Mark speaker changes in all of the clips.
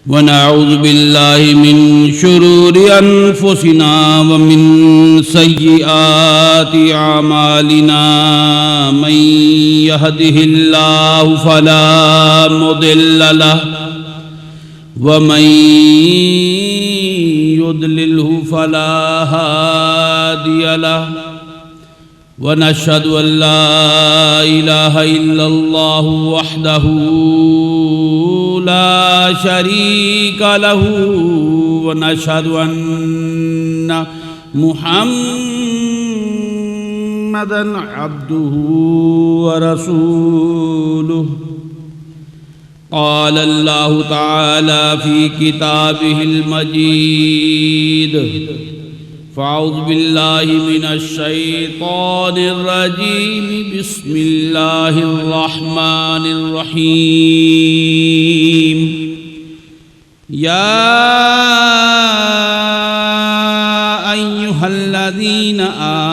Speaker 1: ونعوذ بالله من شرور أنفسنا ومن سيئات أعمالنا من يهده الله فلا مضل له ومن يضلله فلا هادي له ونشهد أن لا إله إلا الله وحده لا شريك له ونشهد أن محمدًا عبده ورسوله. قال الله تعالى في كتابه المجيد: فأعوذ بالله من الشيطان الرجيم. بسم الله الرحمن الرحيم. يا أيها الذين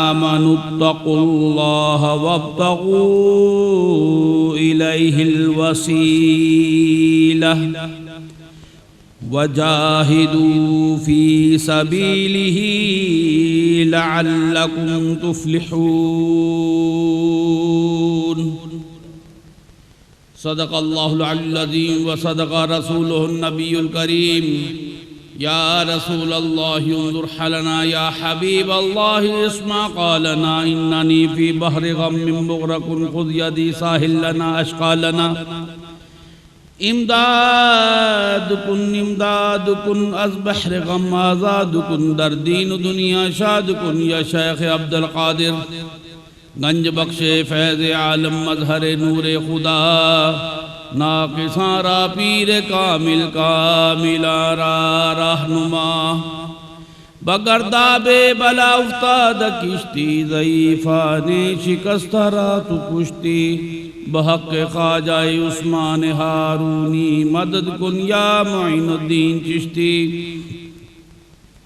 Speaker 1: آمنوا اتقوا الله وابتغوا إليه الوسيلة وجاهدوا في سبيله لعلكم تفلحون. صدق الله العلي العظيم وصدق رسوله النبي الكريم. يا رسول الله انظر حالنا، يا حبيب الله اسمع قالنا، إنني في بحر غم مغرق خذ يدي ساحل لنا أشقى لنا. امداد کن از بحر غم آزاد کن، در دین و دنیا شاد کن یا شیخ عبد القادر. گنج بخش فیض عالم مظہر نور خدا، ناقصاں را پیر کامل کاملا را رہنما. بگرداب بلا افتاد کشتی، ضعیفان شکست را تو کشتی. بحق خواجہ عثمان ہارونی مدد کن یا معین الدین چشتی.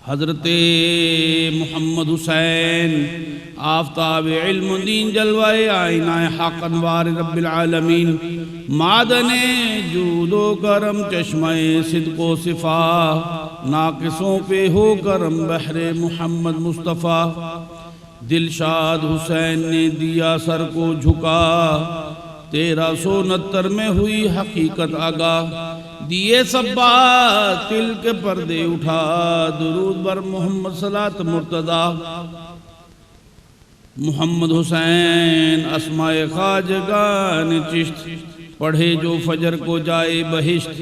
Speaker 1: حضرت محمد حسین آفتاب علم دین جلوہ آئینہ حق انوار رب العالمین، معدن جود و کرم چشمہ صدق و صفا، ناقصوں پہ ہو کرم بحر محمد مصطفیٰ. دلشاد حسین نے دیا سر کو جھکا، 1369 میں ہوئی حقیقت آگاہ. دیے سب باطل کے پردے اٹھا، درود بر محمد صلاۃ مرتضی. محمد حسین اسماء خواجگان چشت، پڑھے جو فجر کو جائے بہشت.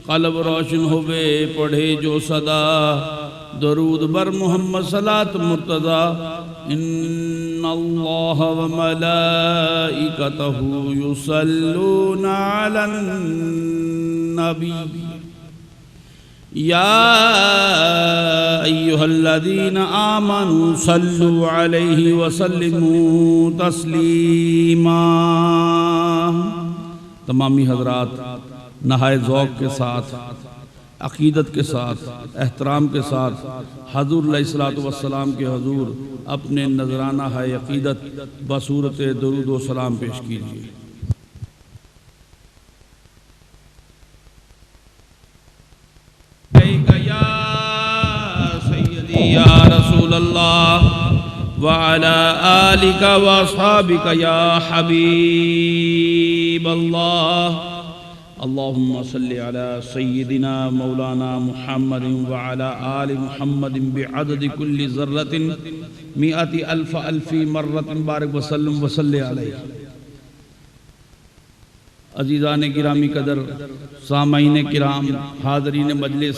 Speaker 1: قلب روشن ہوئے پڑھے جو صدا، درود بر محمد صلاۃ مرتضی. ان اللہ وملائکتہ یصلون علی النبی یا ایہا الذین آمنوا صلوا علیہ وسلموا تسلیما. تمامی حضرات نہایت ذوق کے ساتھ، عقیدت کے ساتھ، احترام کے ساتھ حضور علیہ السلام کے حضور اپنے نذرانہ ہے عقیدت بصورت درود و سلام پیش کیجیے. یا سیدی یا رسول اللہ وعلا آلک واصحابک یا حبیب اللہ. اللہم صلی علی سیدنا مولانا محمد وعلا آل محمد بعدد کل ذرۃ 100,000 الف مرۃ. بارک وسلم وصلی علیہ. عزیزان گرامی قدر، سامعین کرام، حاضرین مجلس،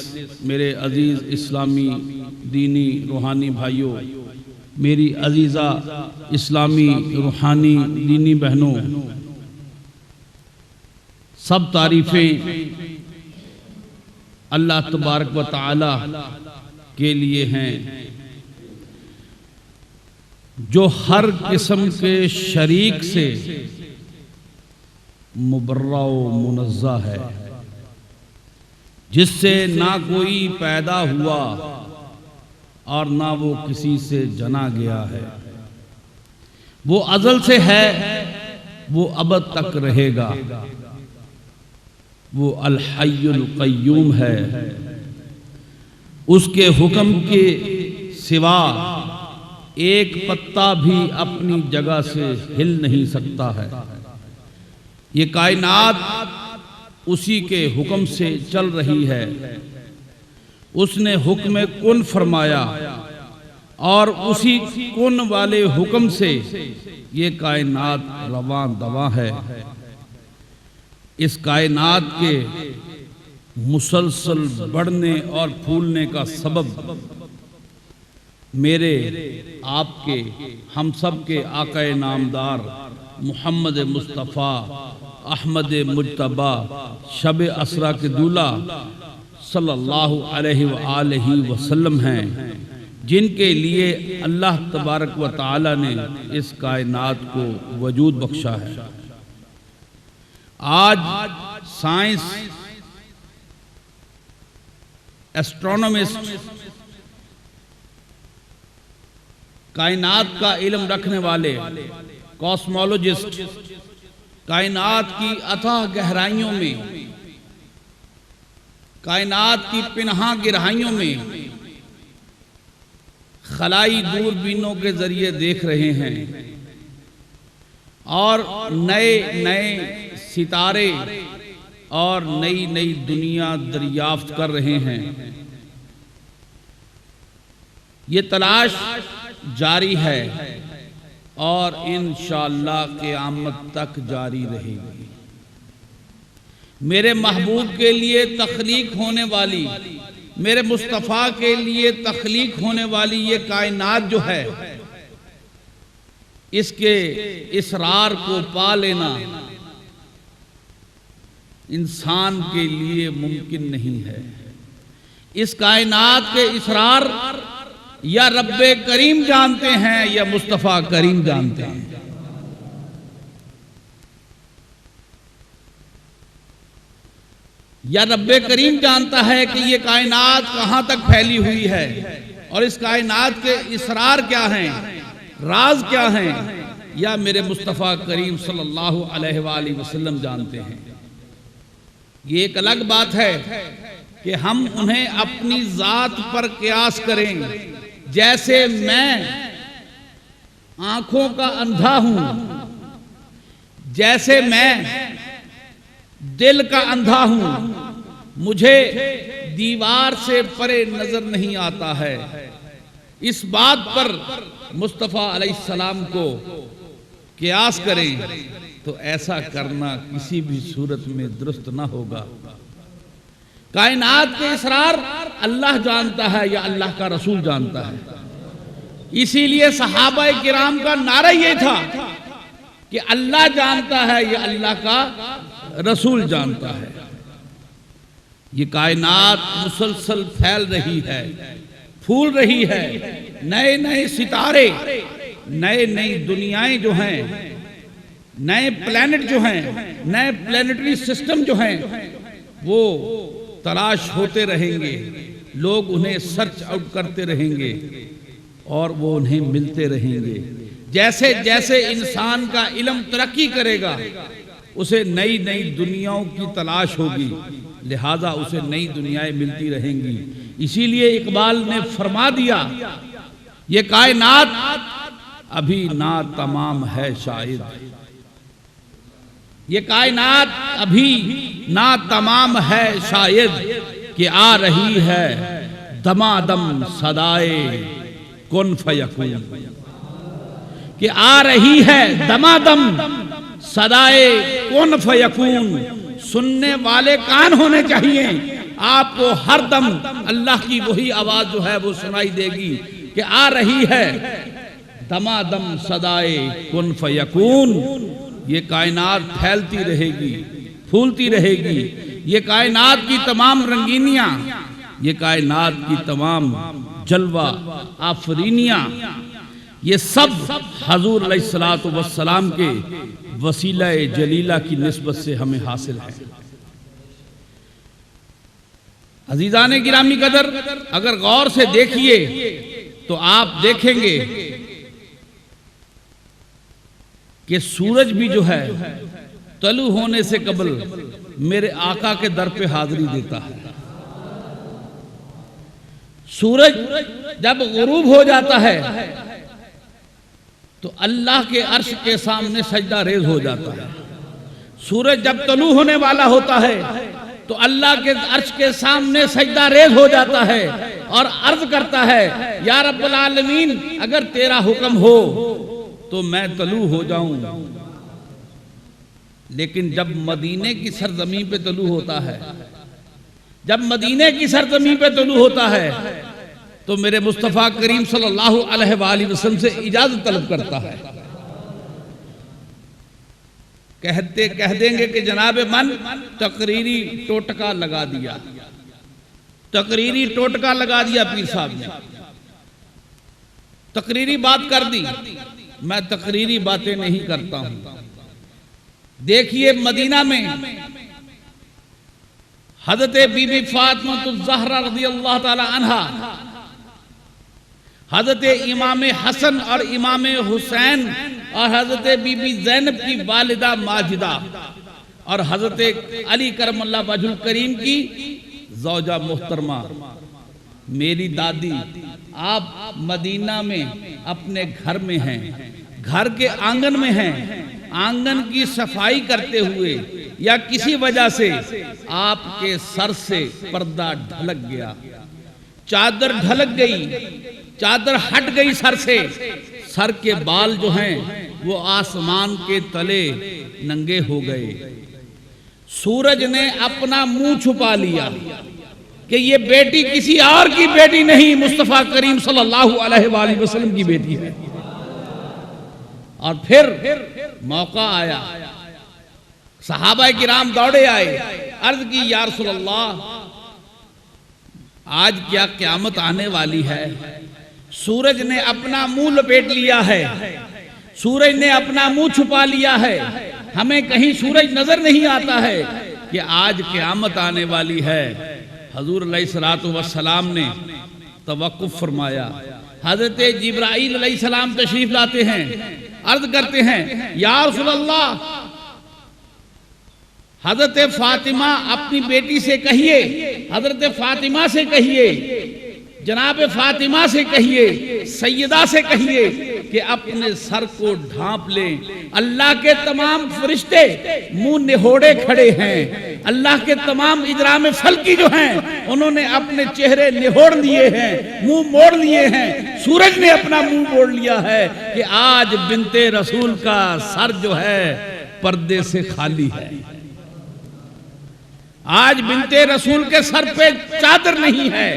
Speaker 1: میرے عزیز اسلامی دینی روحانی بھائیوں، میری عزیزہ اسلامی روحانی دینی بہنوں، سب تعریفیں اللہ تبارک و تعالی کے لیے ہیں جو ہر قسم کے شریک سے مبرہ و منزہ ہے، جس سے نہ کوئی پیدا ہوا اور نہ وہ کسی سے جنا گیا ہے. وہ ازل سے ہے، وہ ابد تک رہے گا. وہ الحی القیوم ہے، اس کے حکم کے سوا ایک پتا بھی اپنی جگہ سے ہل نہیں سکتا ہے۔ یہ کائنات اسی کے حکم سے چل رہی ہے۔ اس نے حکم کن فرمایا اور اسی کن والے حکم سے یہ کائنات رواں دواں ہے۔ اس کائنات کے مسلسل بڑھنے اور پھولنے کا سبب میرے، آپ کے، ہم سب کے آقا نامدار محمد مصطفیٰ احمد مجتبیٰ شب اسرا کے دولہ صلی اللہ علیہ وآلہ وسلم ہیں، جن کے لیے اللہ تبارک و تعالی نے اس کائنات کو وجود بخشا ہے۔ آج سائنس، ایسٹرونومسٹ، کائنات کا علم رکھنے والے، کاسمولوجسٹ، کائنات کی اتھاہ گہرائیوں میں، کائنات کی پنہاں گہرائیوں میں خلائی دوربینوں کے ذریعے دیکھ رہے ہیں اور نئے نئے ستارے اور نئی نئی دنیا دریافت کر رہے ہیں۔ یہ تلاش جاری ہے اور انشاءاللہ قیامت تک جاری رہے گی۔ میرے محبوب کے لیے تخلیق ہونے والی، میرے مصطفیٰ کے لیے تخلیق ہونے والی یہ کائنات جو ہے، اس کے اسرار کو پا لینا انسان کے لیے ممکن نہیں ہے۔ اس کائنات کے اسرار یا رب کریم جانتے ہیں یا مصطفیٰ کریم جانتے ہیں۔ یا رب کریم جانتا ہے کہ یہ کائنات کہاں تک پھیلی ہوئی ہے اور اس کائنات کے اسرار کیا ہیں، راز کیا ہیں، یا میرے مصطفیٰ کریم صلی اللہ علیہ وآلہ وسلم جانتے ہیں۔ یہ ایک الگ بات ہے کہ ہم انہیں اپنی ذات پر قیاس کریں۔ جیسے میں آنکھوں کا اندھا ہوں، جیسے میں دل کا اندھا ہوں، مجھے دیوار سے پرے نظر نہیں آتا ہے، اس بات پر مصطفیٰ علیہ السلام کو قیاس کریں تو ایسا کرنا کسی بھی صورت میں درست نہ ہوگا۔ کائنات کے اسرار اللہ جانتا ہے یا اللہ کا رسول جانتا ہے۔ اسی لیے صحابہ کرام کا نعرہ یہ تھا کہ اللہ جانتا ہے یا اللہ کا رسول جانتا ہے۔ یہ کائنات مسلسل پھیل رہی ہے، پھول رہی ہے، نئے نئے ستارے، نئے نئی دنیایں جو ہیں، نئے پلانٹ جو ہیں، نئے پلانٹری سسٹم جو ہیں، وہ تلاش ہوتے رہیں گے، لوگ انہیں سرچ آؤٹ کرتے رہیں گے اور وہ انہیں ملتے رہیں گے۔ جیسے جیسے انسان کا علم ترقی کرے گا، اسے نئی نئی دنیاؤں کی تلاش ہوگی، لہذا اسے نئی دنیایں ملتی رہیں گی۔ اسی لیے اقبال نے فرما دیا، یہ کائنات ابھی نا تمام ہے شاید، یہ کائنات ابھی نا تمام ہے شاید، کہ آ رہی ہے دمادم صدائے کن فیکون، کہ آ رہی ہے دمادم صدائے کن فیکون۔ سننے والے کان ہونے چاہیے، آپ کو ہر دم اللہ کی وہی آواز جو ہے وہ سنائی دے گی کہ آ رہی ہے دمادم صدائے کن فیکون۔ یہ کائنات پھیلتی رہے گی، پھولتی رہے گی، یہ کائنات کی تمام رنگینیاں، یہ کائنات کی تمام جلوہ آفرینیاں، یہ سب حضور علیہ السلام کے وسیلہ جلیلہ کی نسبت سے ہمیں حاصل ہے۔ عزیزان گرامی قدر، اگر غور سے دیکھیے تو آپ دیکھیں گے کہ سورج بھی جو ہے طلوع ہونے سے قبل میرے آقا کے در پہ حاضری دیتا ہے۔ سورج جب غروب ہو جاتا ہے تو اللہ کے عرش کے سامنے سجدہ ریز ہو جاتا ہے۔ سورج جب طلوع ہونے والا ہوتا ہے تو اللہ کے عرش کے سامنے سجدہ ریز ہو جاتا ہے اور عرض کرتا ہے یا رب العالمین اگر تیرا حکم ہو تو میں طلوع ہو جاؤں۔ لیکن جب مدینے کی سرزمین پہ طلوع ہوتا ہے، جب مدینے کی سرزمین پہ طلوع ہوتا ہے تو میرے مصطفیٰ کریم صلی اللہ علیہ وآلہ وسلم سے اجازت طلب کرتا ہے۔ کہہ دیں گے کہ جناب من تقریری ٹوٹکا لگا دیا، تقریری ٹوٹکا لگا دیا پیر صاحب نے، تقریری بات کر دی۔ میں تقریری باتیں نہیں کرتا ہوں۔ دیکھیے مدینہ میں حضرت بی بی فاطمہ الزہرا رضی اللہ تعالی عنہا، حضرت امام حسن اور امام حسین اور حضرت بی بی زینب کی والدہ ماجدہ اور حضرت علی کرم اللہ وجہ الکریم کی زوجہ محترمہ میری دادی، آپ مدینہ میں اپنے گھر میں ہیں، گھر کے آنگن میں ہیں، آنگن کی صفائی کرتے ہوئے یا کسی وجہ سے آپ کے سر سے پردہ ڈھلک گیا، چادر ڈھلک گئی، چادر ہٹ گئی سر سے، سر کے بال جو ہیں وہ آسمان کے تلے ننگے ہو گئے۔ سورج نے اپنا منہ چھپا لیا کہ یہ بیٹی کسی اور کی بیٹی نہیں، مصطفیٰ کریم صلی اللہ علیہ وآلہ وسلم کی بیٹی ہے۔ اور پھر موقع آیا، صحابہ کرام دوڑے آئے، عرض کی یا رسول اللہ آج کیا قیامت آنے والی ہے؟ سورج نے اپنا منہ لپیٹ لیا ہے، سورج نے اپنا منہ چھپا لیا ہے، ہمیں کہیں سورج نظر نہیں آتا ہے کہ آج قیامت آنے والی ہے۔ حضور علیہ السلام نے توقف فرمایا، حضرت جبرائیل علیہ السلام تشریف لاتے ہیں، عرض کرتے ہیں یا رسول اللہ حضرت فاطمہ اپنی بیٹی سے کہیے، حضرت فاطمہ سے کہیے، جناب فاطمہ سے کہیے، سیدہ سے کہیے کہ اپنے سر کو ڈھانپ لیں۔ اللہ کے تمام فرشتے منہ نہوڑے کھڑے ہیں، اللہ کے تمام اجرام فلکی جو ہیں انہوں نے اپنے چہرے نہوڑ لیے ہیں، منہ موڑ لیے ہیں۔ سورج نے اپنا منہ موڑ لیا ہے کہ آج بنت رسول کا سر جو ہے پردے سے خالی ہے، آج بنت رسول کے سر پہ چادر نہیں ہے۔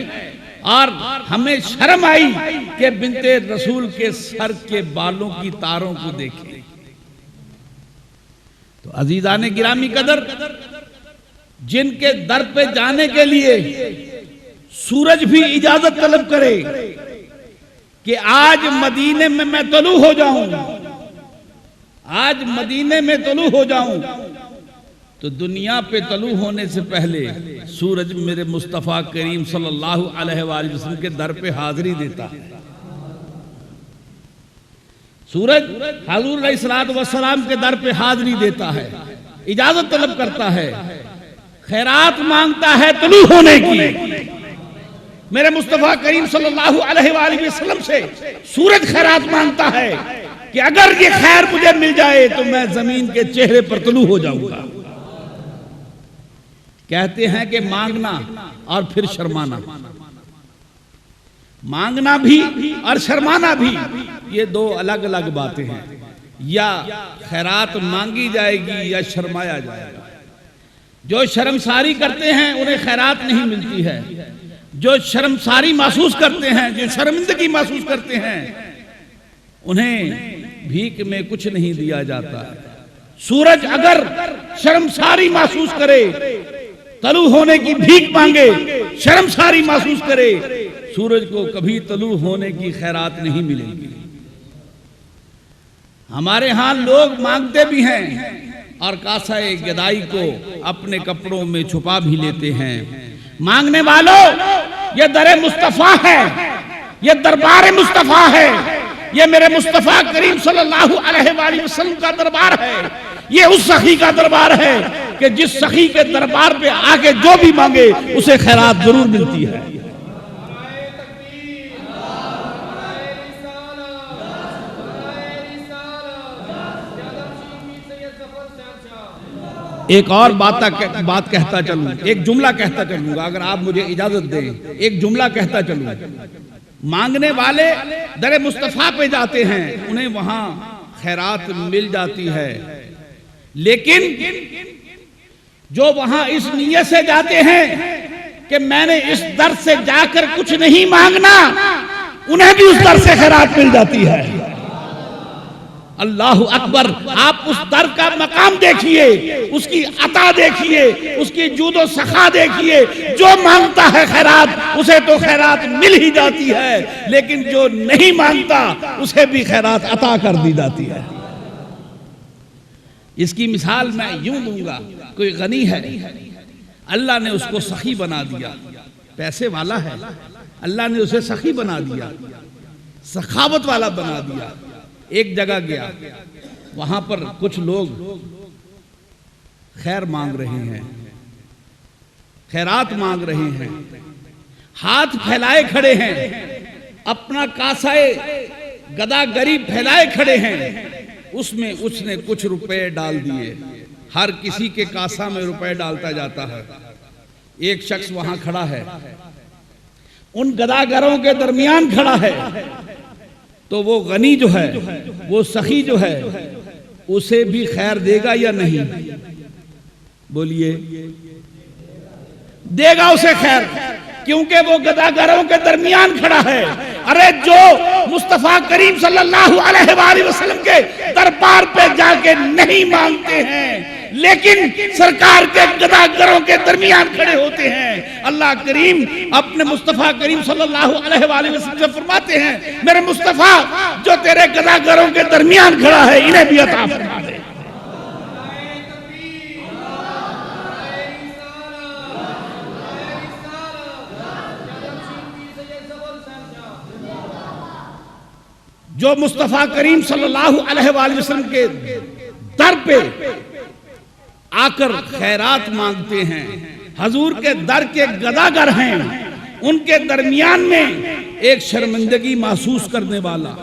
Speaker 1: اور ہمیں شرم آئی کہ بنت رسول کے سر کے بالوں کی تاروں کو دیکھیں۔ تو عزیزان گرامی قدر، جن کے در پہ جانے کے لیے سورج بھی اجازت طلب کرے کہ آج مدینے میں میں طلوع ہو جاؤں، آج مدینے میں طلوع ہو جاؤں، تو دنیا پہ طلوع ہونے سے پہلے سورج میرے مصطفیٰ کریم صلی اللہ علیہ وآلہ وسلم کے در پہ حاضری دیتا ہے۔ سورج حضور علیہ السلام کے در پہ حاضری دیتا ہے، اجازت طلب کرتا ہے، خیرات مانگتا ہے طلوع ہونے کی۔ میرے مصطفیٰ کریم صلی اللہ علیہ وآلہ وسلم سے سورج خیرات مانگتا ہے کہ اگر یہ خیر مجھے مل جائے تو میں زمین کے چہرے پر طلوع ہو جاؤں گا۔ کہتے ہیں کہ مانگنا اور پھر شرمانا، مانگنا بھی اور شرمانا بھی یہ دو الگ الگ باتیں ہیں۔ یا خیرات مانگی جائے گی یا شرمایا جائے گا۔ جو شرمساری کرتے ہیں انہیں خیرات نہیں ملتی ہے، جو شرمساری محسوس کرتے ہیں، جو شرمندگی محسوس کرتے ہیں، انہیں بھیک میں کچھ نہیں دیا جاتا ہے۔ سورج اگر شرمساری محسوس کرے، طلوع ہونے کی بھیک مانگے، شرمساری محسوس کرے، سورج کو کبھی طلوع ہونے کی خیرات نہیں ملے گی۔ ہمارے ہاں لوگ مانگتے بھی ہیں اور کاسہ گدائی کو اپنے کپڑوں میں چھپا بھی لیتے ہیں۔ مانگنے والوں، یہ در مصطفیٰ ہے، یہ دربار مصطفیٰ ہے، یہ میرے مصطفیٰ کریم صلی اللہ علیہ وآلہ وسلم کا دربار ہے، یہ اس سخی کا دربار ہے کہ جس سخی کے دربار پہ آگے جو بھی مانگے اسے خیرات ضرور ملتی ہے۔ ایک اور بات کہتا چلوں، ایک جملہ کہتا چلوں گا، اگر آپ مجھے اجازت دیں ایک جملہ کہتا چلوں۔ مانگنے والے در مصطفیٰ پہ جاتے ہیں، انہیں وہاں خیرات مل جاتی ہے، لیکن جو وہاں اس نیت سے جاتے ہیں کہ میں نے اس در سے جا کر کچھ نہیں مانگنا، انہیں بھی اس در سے خیرات مل جاتی ہے۔ اللہ اکبر! آپ اس در کا مقام دیکھیے، اس کی عطا دیکھیے، اس کی جود و سخا دیکھیے۔ جو مانگتا ہے خیرات اسے تو خیرات مل ہی جاتی ہے، لیکن جو نہیں مانگتا اسے بھی خیرات عطا کر دی جاتی ہے۔ اس کی مثال میں یوں دوں گا، کوئی غنی ہے، اللہ نے اس کو سخی بنا دیا، پیسے والا ہے، اللہ نے اسے سخی بنا دیا، سخاوت والا بنا دیا۔ ایک جگہ گیا، وہاں پر کچھ لوگ خیر مانگ رہے ہیں، خیرات مانگ رہے ہیں، ہاتھ پھیلائے کھڑے ہیں، اپنا کاسائے گدا گری پھیلائے کھڑے ہیں۔ اس میں اس نے کچھ روپے ڈال دیے، ہر کسی کے کاسا میں روپے ڈالتا جاتا ہے۔ ایک شخص وہاں کھڑا ہے، ان گداگروں کے درمیان کھڑا ہے، تو وہ غنی جو ہے، وہ سخی جو ہے، اسے بھی خیر دے گا یا نہیں؟ بولیے، دے گا اسے خیر، کیونکہ وہ گداگروں کے درمیان کھڑا ہے۔ ارے جو مصطفیٰ کریم صلی اللہ علیہ وآلہ وسلم کے دربار پہ جا کے نہیں مانگتے ہیں، لیکن سرکار کے گداگروں کے درمیان کھڑے ہوتے ہیں، اللہ کریم اپنے مصطفیٰ کریم صلی اللہ علیہ وآلہ وسلم سے فرماتے ہیں، میرے مصطفیٰ جو تیرے گداگروں کے درمیان کھڑا ہے انہیں بھی عطا فرما دے۔ جو مصطفیٰ کریم صلی اللہ علیہ وآلہ وسلم کے در پہ آ کر خیرات مانگتے ہیں، حضور کے در کے گداگر ہیں، ان کے درمیان میں ایک شرمندگی محسوس کرنے والا،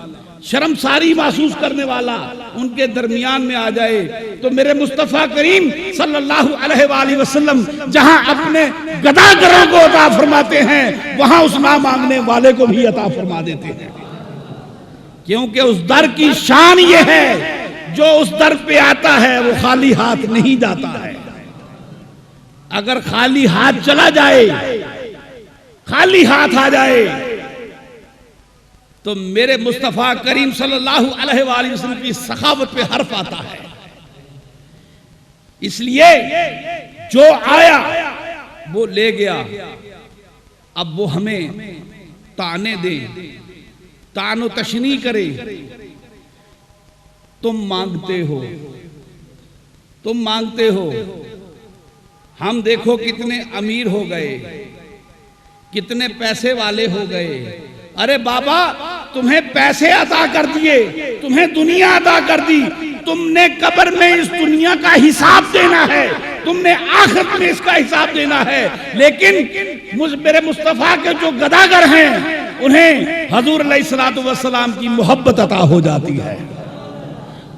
Speaker 1: شرمساری محسوس کرنے والا ان کے درمیان میں آ جائے، تو میرے مصطفیٰ کریم صلی اللہ علیہ وآلہ وسلم جہاں اپنے گداگروں کو عطا فرماتے ہیں، وہاں اس نہ مانگنے والے کو بھی عطا فرما دیتے ہیں، کیونکہ اس در کی شان یہ ہے جو اس در پہ آتا ہے وہ خالی ہاتھ نہیں جاتا ہے۔ اگر خالی ہاتھ چلا جائے، خالی ہاتھ آ جائے، تو میرے مصطفیٰ کریم صلی اللہ علیہ وآلہ وسلم کی سخاوت پہ حرف آتا ہے۔ اس لیے جو آیا وہ لے گیا، اب وہ ہمیں تانے دیں، تان و تشنیع کرے، تم مانگتے ہو، تم مانگتے ہو، ہم دیکھو کتنے امیر ہو گئے، کتنے پیسے والے ہو گئے۔ ارے بابا تمہیں پیسے عطا کر دیے، تمہیں دنیا عطا کر دی، تم نے قبر میں اس دنیا کا حساب دینا ہے، تم نے آخرت میں اس کا حساب دینا ہے، لیکن میرے مصطفیٰ کے جو گداگر ہیں انہیں حضور علیہ السلام کی محبت عطا ہو جاتی ہے،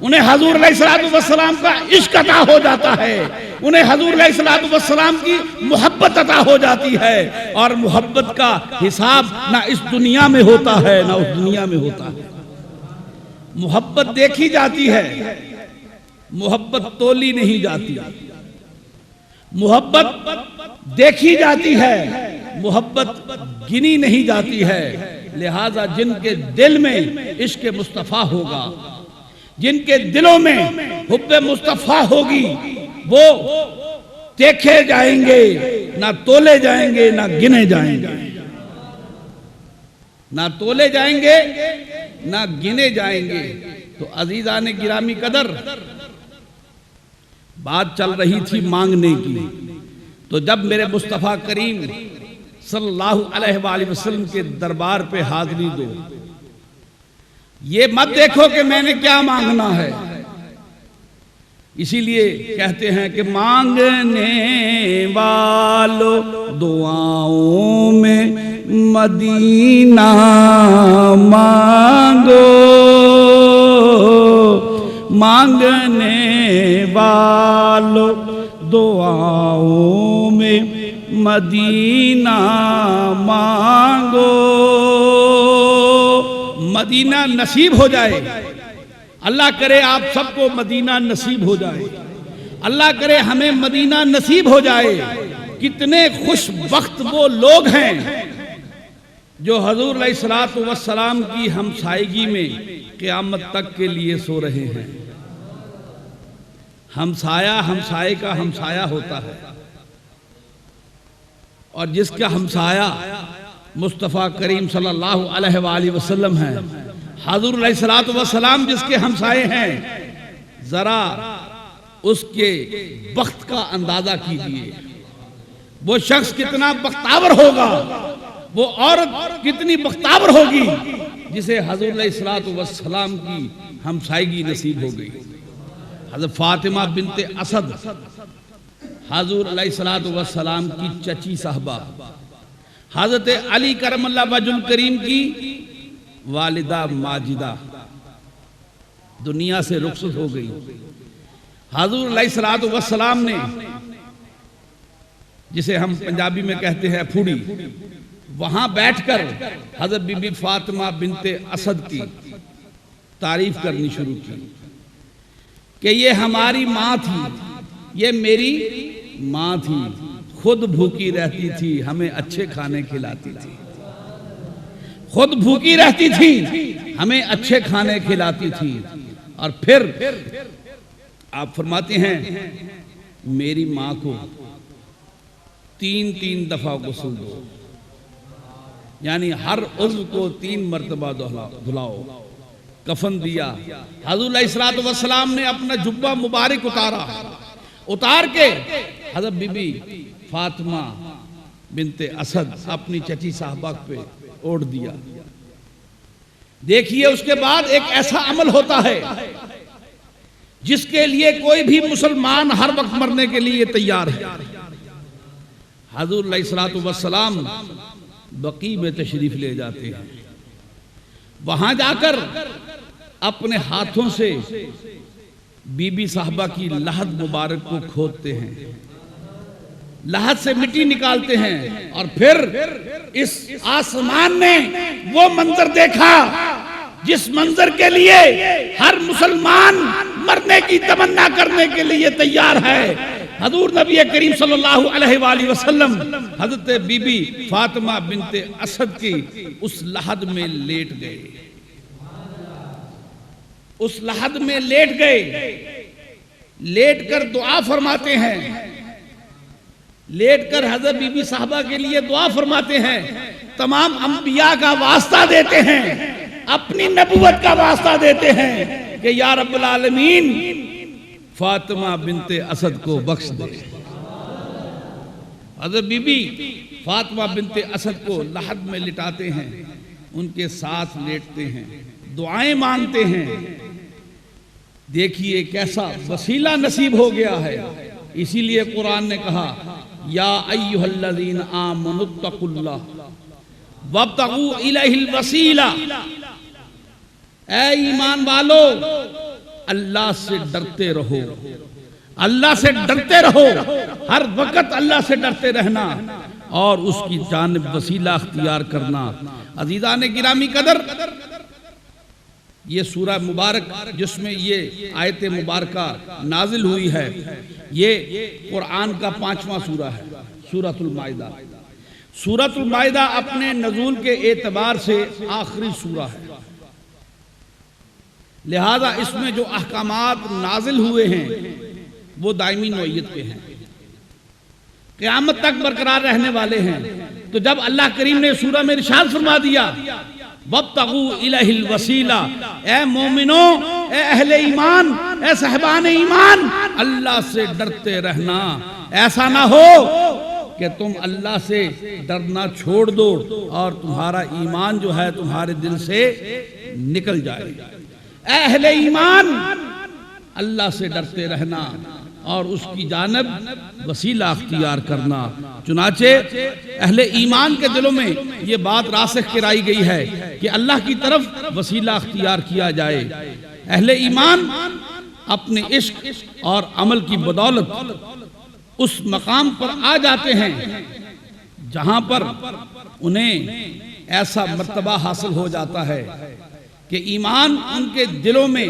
Speaker 1: انہیں حضور علیہ السلام کا عشق عطا ہو جاتا ہے، انہیں حضور علیہ السلام کی محبت عطا ہو جاتی ہے، اور محبت کا حساب نہ اس دنیا میں ہوتا ہے نہ اس دنیا میں ہوتا ہے۔ محبت دیکھی جاتی ہے، محبت تولی نہیں جاتی، محبت دیکھی جاتی ہے، محبت گنی نہیں جاتی ہے۔ لہذا جن کے دل میں عشق مصطفیٰ ہوگا، جن کے دلوں میں حب مصطفیٰ ہوگی، وہ دیکھے جائیں گے، نہ تولے جائیں گے، نہ گنے جائیں گے، نہ تولے جائیں گے نہ گنے جائیں گے۔ تو عزیزان گرامی قدر، بات چل رہی تھی مانگنے کی، تو جب میرے مصطفیٰ کریم صلی اللہ علیہ وآلہ وسلم کے دربار پہ حاضری دو، یہ مت دیکھو کہ میں نے کیا مانگنا ہے، اسی لیے کہتے ہیں کہ مانگنے والوں دعاؤں میں مدینہ مانگو، مانگنے والوں دعاؤں میں مدینہ مانگو، مدینہ نصیب ہو جائے۔ اللہ کرے آپ سب کو مدینہ نصیب ہو جائے، اللہ کرے ہمیں مدینہ نصیب ہو جائے۔ کتنے خوش بخت وہ لوگ ہیں جو حضور علیہ السلام کی ہمسائیگی میں قیامت تک کے لیے سو رہے ہیں۔ ہمسایہ ہمسائے کا ہمسایہ ہوتا ہے، اور جس کا ہمسایہ مصطفیٰ کریم صلی اللہ علیہ وآلہ وسلم ہے، حضور علیہ السلام جس کے ہمسائے ہیں، ذرا اس کے بخت کا اندازہ کیجئے، وہ شخص کتنا بختاور ہوگا، وہ عورت کتنی بختاور ہوگی جسے حضور علیہ السلام کی ہمسائیگی نصیب ہو گئی۔ حضرت فاطمہ بنت اسد حضور علیہ السلام کی چچی صاحبہ، حضرت علی کرم اللہ وجہ الکریم کی والدہ ماجدہ دنیا سے رخصت ہو گئی۔ حضور علیہ السلام نے، جسے ہم پنجابی میں کہتے ہیں پھوڑی، وہاں بیٹھ کر حضرت بی بی فاطمہ بنت اسد کی تعریف کرنی شروع کی کہ یہ ہماری ماں تھی، یہ میری ماں تھی، خود بھوکی رہتی تھی، ہمیں اچھے کھانے کھلاتی تھی، خود بھوکی رہتی تھی، ہمیں اچھے کھانے کھلاتی تھی، اور پھر آپ فرماتے ہیں میری ماں کو 3 دفعہ غسل دو، یعنی ہر عضو کو 3 مرتبہ دھلاؤ، کفن دیا۔ حضور علیہ السلام نے اپنا جبہ مبارک اتار کے حضرت بی بی فاطمہ بنت اسد اپنی چچی صاحبہ پہ اوڑھ دیا۔ دیکھیے اس کے بعد ایک ایسا عمل ہوتا ہے جس کے لیے کوئی بھی مسلمان ہر وقت مرنے کے لیے تیار ہے۔ حضور علیہ السلام بقیع میں تشریف لے جاتے ہیں، وہاں جا کر اپنے ہاتھوں سے بی بی صاحبہ کی لحد مبارک کو کھودتے ہیں، لحد سے مٹی نکالتے ہیں، اور پھر اس آسمان نے وہ منظر دیکھا جس منظر کے لیے ہر مسلمان مرنے کی تمنا کرنے کے لیے تیار ہے۔ حضور نبی کریم صلی اللہ علیہ وآلہ وسلم حضرت بی بی فاطمہ بنت اسد کی اس لحد میں لیٹ گئے، اس لحد میں لیٹ گئے، لیٹ کر دعا فرماتے ہیں، لیٹ کر حضرت بی بی صاحبہ کے لیے دعا فرماتے ہیں، تمام انبیاء کا واسطہ دیتے ہیں، اپنی نبوت کا واسطہ دیتے ہیں کہ یا رب العالمین فاطمہ بنت اسد کو بخش دے۔ حضرت بی بی فاطمہ بنت اسد کو لحد میں لٹاتے ہیں، ان کے ساتھ لیٹتے ہیں، دعائیں مانگتے ہیں۔ دیکھیے کیسا وسیلہ نصیب ہو گیا ہے۔ اسی لیے قرآن نے کہا یا ایھا الذین آمنوا اتقوا اللہ وابتغوا الیہ الوسیلہ، اے ایمان والو اللہ سے ڈرتے رہو، اللہ سے ڈرتے رہو، ہر وقت اللہ سے ڈرتے رہنا اور اس کی جانب وسیلہ اختیار کرنا۔ عزیزان گرامی قدر، یہ سورہ مبارک جس میں یہ آیت مبارکہ نازل ہوئی ہے، یہ قرآن کا 5واں سورہ ہے، سورۃ المائدہ۔ سورۃ المائدہ اپنے نزول کے اعتبار سے آخری سورہ ہے، لہذا اس میں جو احکامات نازل ہوئے ہیں وہ دائمی نوعیت کے ہیں، قیامت تک برقرار رہنے والے ہیں۔ تو جب اللہ کریم نے سورہ میں ارشاد فرما دیا وَابْتَغُوا إِلَيْهِ الْوَسِيلَةَ، اے مومنوں، اے اہل ایمان، اے صاحبان ایمان، اللہ سے ڈرتے رہنا، ایسا نہ ہو کہ تم اللہ سے ڈرنا چھوڑ دو اور تمہارا ایمان جو ہے تمہارے دل سے نکل جائے۔ اے اہل ایمان، اللہ سے ڈرتے رہنا اور اس کی جانب وسیلہ اختیار کرنا۔ چنانچہ اہل ایمان کے دلوں میں یہ بات راسخ کرائی گئی ہے کہ اللہ کی طرف وسیلہ اختیار کیا جائے۔ اہل ایمان اپنے عشق اور عمل کی بدولت اس مقام پر آ جاتے ہیں جہاں پر انہیں ایسا مرتبہ حاصل ہو جاتا ہے کہ ایمان ان کے دلوں میں،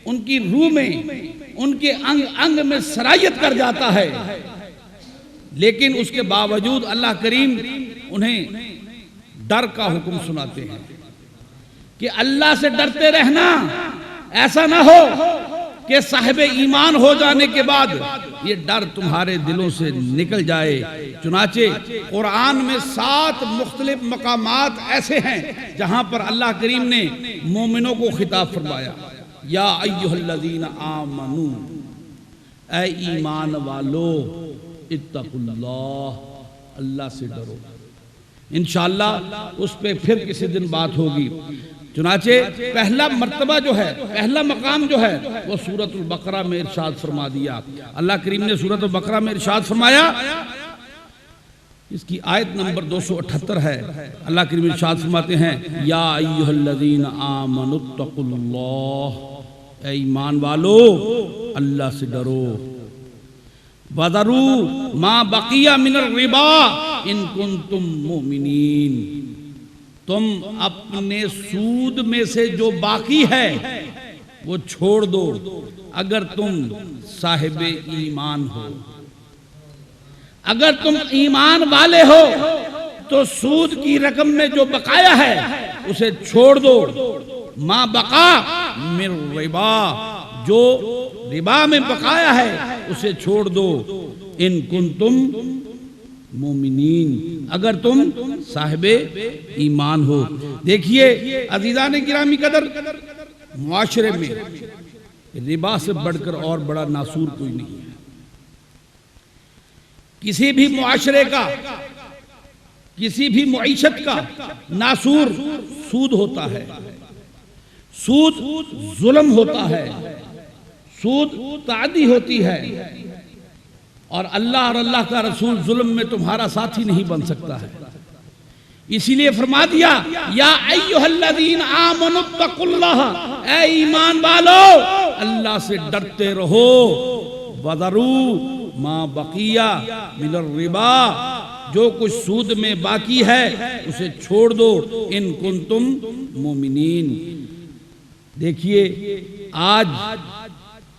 Speaker 1: ان کی روح میں، ان کے انگ انگ میں سرایت کر جاتا ہے، لیکن اس کے باوجود اللہ کریم انہیں ڈر کا حکم سناتے ہیں کہ اللہ سے ڈرتے رہنا۔ ایسا نہ ہو کہ صاحب ایمان ہو جانے کے بعد یہ ڈر تمہارے دلوں سے نکل جائے۔ چنانچہ قرآن میں 7 مختلف مقامات ایسے ہیں جہاں پر اللہ کریم نے مومنوں کو خطاب فرمایا، یا ایھا الذین آمنوا، اے ایمان والو، اتقوا اللہ، اللہ سے ڈرو۔ انشاءاللہ اس پہ پھر کسی دن بات ہوگی۔ چنانچہ پہلا مرتبہ جو ہے، پہلا مقام جو ہے وہ سورۃ البقرہ میں ارشاد فرما دیا۔ اللہ کریم نے سورۃ البقرہ میں ارشاد فرمایا، اس کی آیت نمبر 278 ہے۔ اللہ کریم ارشاد فرماتے ہیں، یا ایھا الذین آمنوا اتقوا اللہ، اے ایمان والو اللہ سے ڈرو، وَذَرُوا مَا بَقِيَ مِنَ الرِّبَا إِن كُنتُم مُؤْمِنِينَ، تم اپنے سود میں سے جو باقی ہے وہ چھوڑ دو اگر تم صاحب ایمان ہو۔ اگر تم ایمان والے ہو تو سود کی رقم میں جو بقایا ہے اسے چھوڑ دو۔ ما بقا من ربا، جو ربا میں بقایا ہے اسے چھوڑ دو۔ ان کنتم مومنین، اگر تم صاحب ایمان ہو۔ دیکھیے عزیزان گرامی قدر، معاشرے میں ربا سے بڑھ کر اور بڑا ناسور کوئی نہیں ہے۔ کسی بھی معاشرے کا، کسی بھی معیشت کا ناسور سود ہوتا ہے، سود ظلم ہوتا ہے، سود تعدی ہوتی ہے، اور اللہ اور اللہ کا رسول ظلم میں تمہارا ساتھی نہیں بن سکتا ہے۔ اسی لیے فرما دیا، یا ایھا الذین آمنوا اتقوا اللہ، اے ایمان والو اللہ سے ڈرتے رہو، وَذَرُوا مَا بَقِيَ مِنَ الرِّبَا، جو کچھ سود میں باقی ہے اسے چھوڑ دو، ان کنتم مومنین۔ دیکھیے آج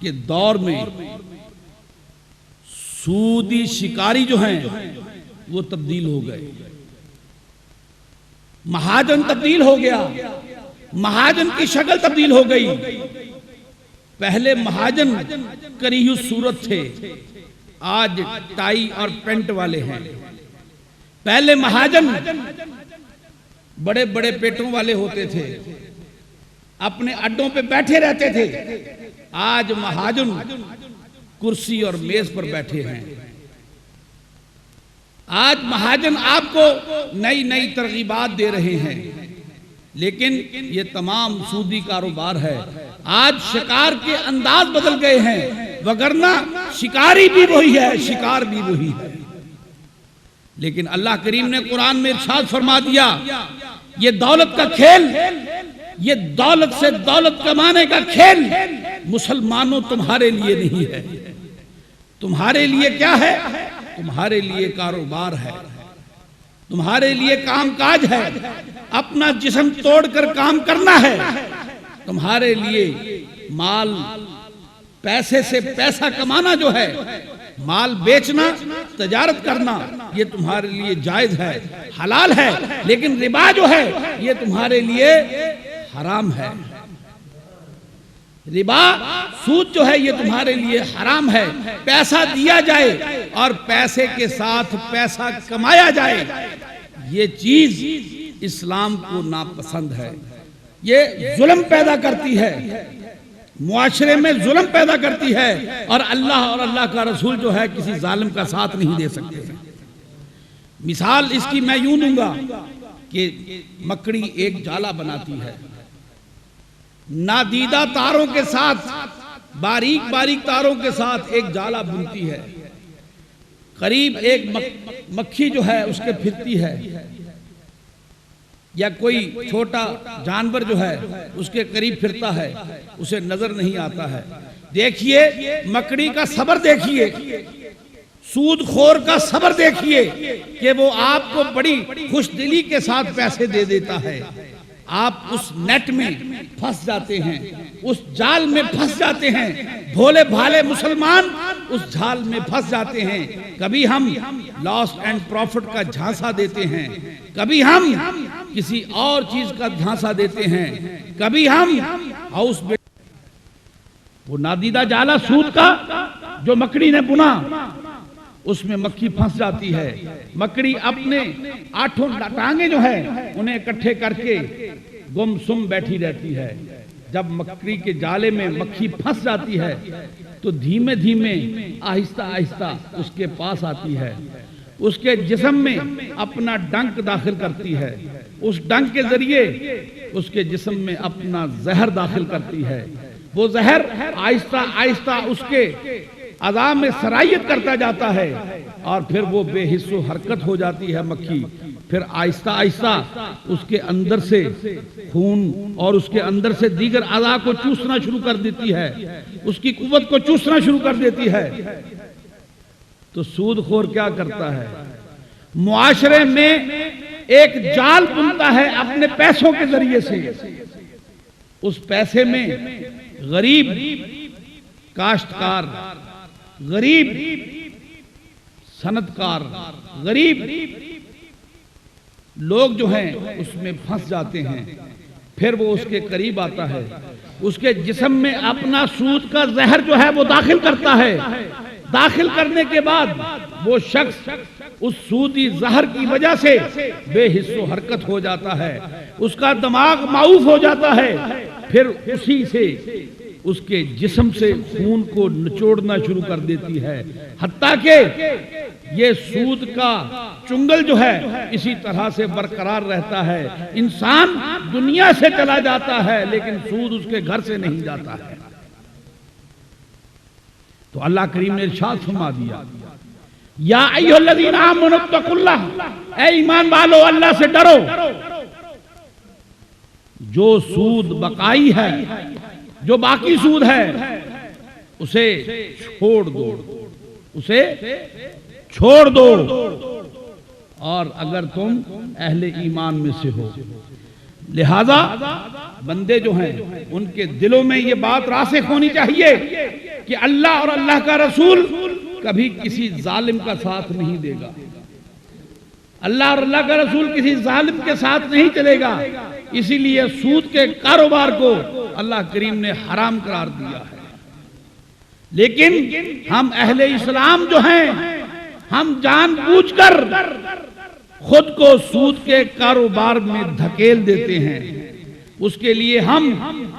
Speaker 1: کے دور میں سودی شکاری جو ہیں وہ تبدیل ہو گئے، مہاجن تبدیل ہو گیا، مہاجن کی شکل تبدیل ہو گئی۔ پہلے مہاجن کریہ صورت تھے، آج ٹائی اور پینٹ والے ہیں۔ پہلے مہاجن بڑے بڑے پیٹوں والے ہوتے تھے، اپنے اڈوں پہ بیٹھے رہتے تھے۔ آج مہاجن کرسی اور میز پر بیٹھے ہیں۔ آج مہاجن آپ کو نئی نئی ترغیبات دے رہے ہیں، لیکن یہ تمام سودی کاروبار ہے۔ آج شکار کے انداز بدل گئے ہیں، وگرنہ شکاری بھی وہی ہے، شکار بھی وہی ہے۔ لیکن اللہ کریم نے قرآن میں ارشاد فرما دیا، یہ دولت کا کھیل، یہ دولت سے دولت کمانے کا کھیل مسلمانوں تمہارے لیے نہیں ہے۔ تمہارے لیے کیا ہے؟ تمہارے لیے کاروبار ہے، تمہارے لیے کام کاج ہے، اپنا جسم توڑ کر کام کرنا ہے۔ تمہارے لیے مال، پیسے سے پیسہ کمانا جو ہے، مال بیچنا، تجارت کرنا، یہ تمہارے لیے جائز ہے، حلال ہے۔ لیکن ربا جو ہے یہ تمہارے لیے حرام ہے۔ ربا، سود جو ہے یہ تمہارے لیے حرام ہے۔ پیسہ دیا جائے اور پیسے کے ساتھ پیسہ کمایا جائے، یہ چیز اسلام کو ناپسند ہے۔ یہ ظلم پیدا کرتی ہے، معاشرے میں ظلم پیدا کرتی ہے، اور اللہ اور اللہ کا رسول جو ہے کسی ظالم کا ساتھ نہیں دے سکتے۔ مثال اس کی میں یوں دوں گا کہ مکڑی ایک جالا بناتی ہے، نادیدہ تاروں کے ساتھ باریک باریک تاروں کے ساتھ ایک جالا بنتی ہے، قریب ایک مکھی جو ہے اس کے پھرتی ہے، یا کوئی چھوٹا جانور جو ہے اس کے قریب پھرتا ہے، اسے نظر نہیں آتا ہے۔ دیکھیے مکڑی کا صبر، دیکھیے سود خور کا صبر، دیکھیے کہ وہ آپ کو بڑی خوش دلی کے ساتھ پیسے دے دیتا ہے، آپ اس نیٹ میں پھنس جاتے ہیں، اس جال میں پھنس جاتے ہیں، بھولے بھالے مسلمان اس جال میں پھنس جاتے ہیں۔ کبھی ہم لاس اینڈ پروفٹ کا جھانسا دیتے ہیں، کبھی ہم کسی اور چیز کا جھانسا دیتے ہیں، کبھی ہم ہاؤس میں وہ نادیدہ جالا سود کا جو مکڑی نے بنا، اس میں مکھی پھنس جاتی ہے۔ مکڑی اپنے 8 ٹانگیں جو ہیں انہیں اکٹھے کر کے گم سم بیٹھی رہتی ہے۔ جب مکڑی کے جالے میں مکھی پھنس جاتی ہے تو دھیمے دھیمے آہستہ آہستہ اس کے پاس آتی ہے، اس کے جسم میں اپنا ڈنک داخل کرتی ہے، اس ڈنک کے ذریعے اس کے جسم میں اپنا زہر داخل کرتی ہے۔ وہ زہر آہستہ آہستہ اس کے اعضاء میں سرایت کرتا جاتا ہے، اور پھر وہ بے حس و حرکت ہو جاتی ہے مکھی۔ پھر آہستہ آہستہ اس کے اندر سے خون اور اس کے اندر سے دیگر اعضاء کو چوسنا شروع کر دیتی ہے، اس کی قوت کو چوسنا شروع کر دیتی ہے۔ تو سود خور کیا کرتا ہے؟ معاشرے میں ایک جال بنتا ہے اپنے پیسوں کے ذریعے سے، اس پیسے میں غریب کاشتکار، غریب صنعتکار، غریب لوگ جو ہیں اس میں پھنس جاتے ہیں۔ پھر وہ اس کے قریب آتا ہے، اس کے جسم میں اپنا سود کا زہر جو ہے وہ داخل کرتا ہے۔ داخل کرنے کے بعد وہ شخص اس سودی زہر کی وجہ سے بے حس و حرکت ہو جاتا ہے، اس کا دماغ معوف ہو جاتا ہے۔ پھر اسی سے اس کے جسم سے خون کو نچوڑنا شروع کر دیتی ہے، حتیٰ کہ یہ سود کا چنگل جو ہے اسی طرح سے برقرار رہتا ہے۔ انسان دنیا سے چلا جاتا ہے لیکن سود اس کے گھر سے نہیں جاتا ہے۔ تو اللہ کریم نے ارشاد فرما دیا، یا ایھا الذین آمنوا اتقوا اللہ، اے ایمان والو اللہ سے ڈرو، جو سود بقائی ہے، جو باقی سود ہے اسے چھوڑ دو، اسے چھوڑ دو، اور اگر تم اہل ایمان میں سے ہو۔ لہذا بندے جو ہیں ان کے دلوں میں یہ بات راسخ ہونی چاہیے کہ اللہ اور اللہ کا رسول کبھی کسی ظالم کا ساتھ نہیں دے گا، اللہ اور اللہ کا رسول کسی ظالم کے ساتھ نہیں چلے گا۔ اسی لیے سود کے کاروبار کو اللہ کریم نے حرام قرار دیا ہے۔ لیکن ہم اہل اسلام جو ہیں ہم جان بوجھ کر خود کو سود کے کاروبار میں دھکیل دیتے ہیں، اس کے لیے ہم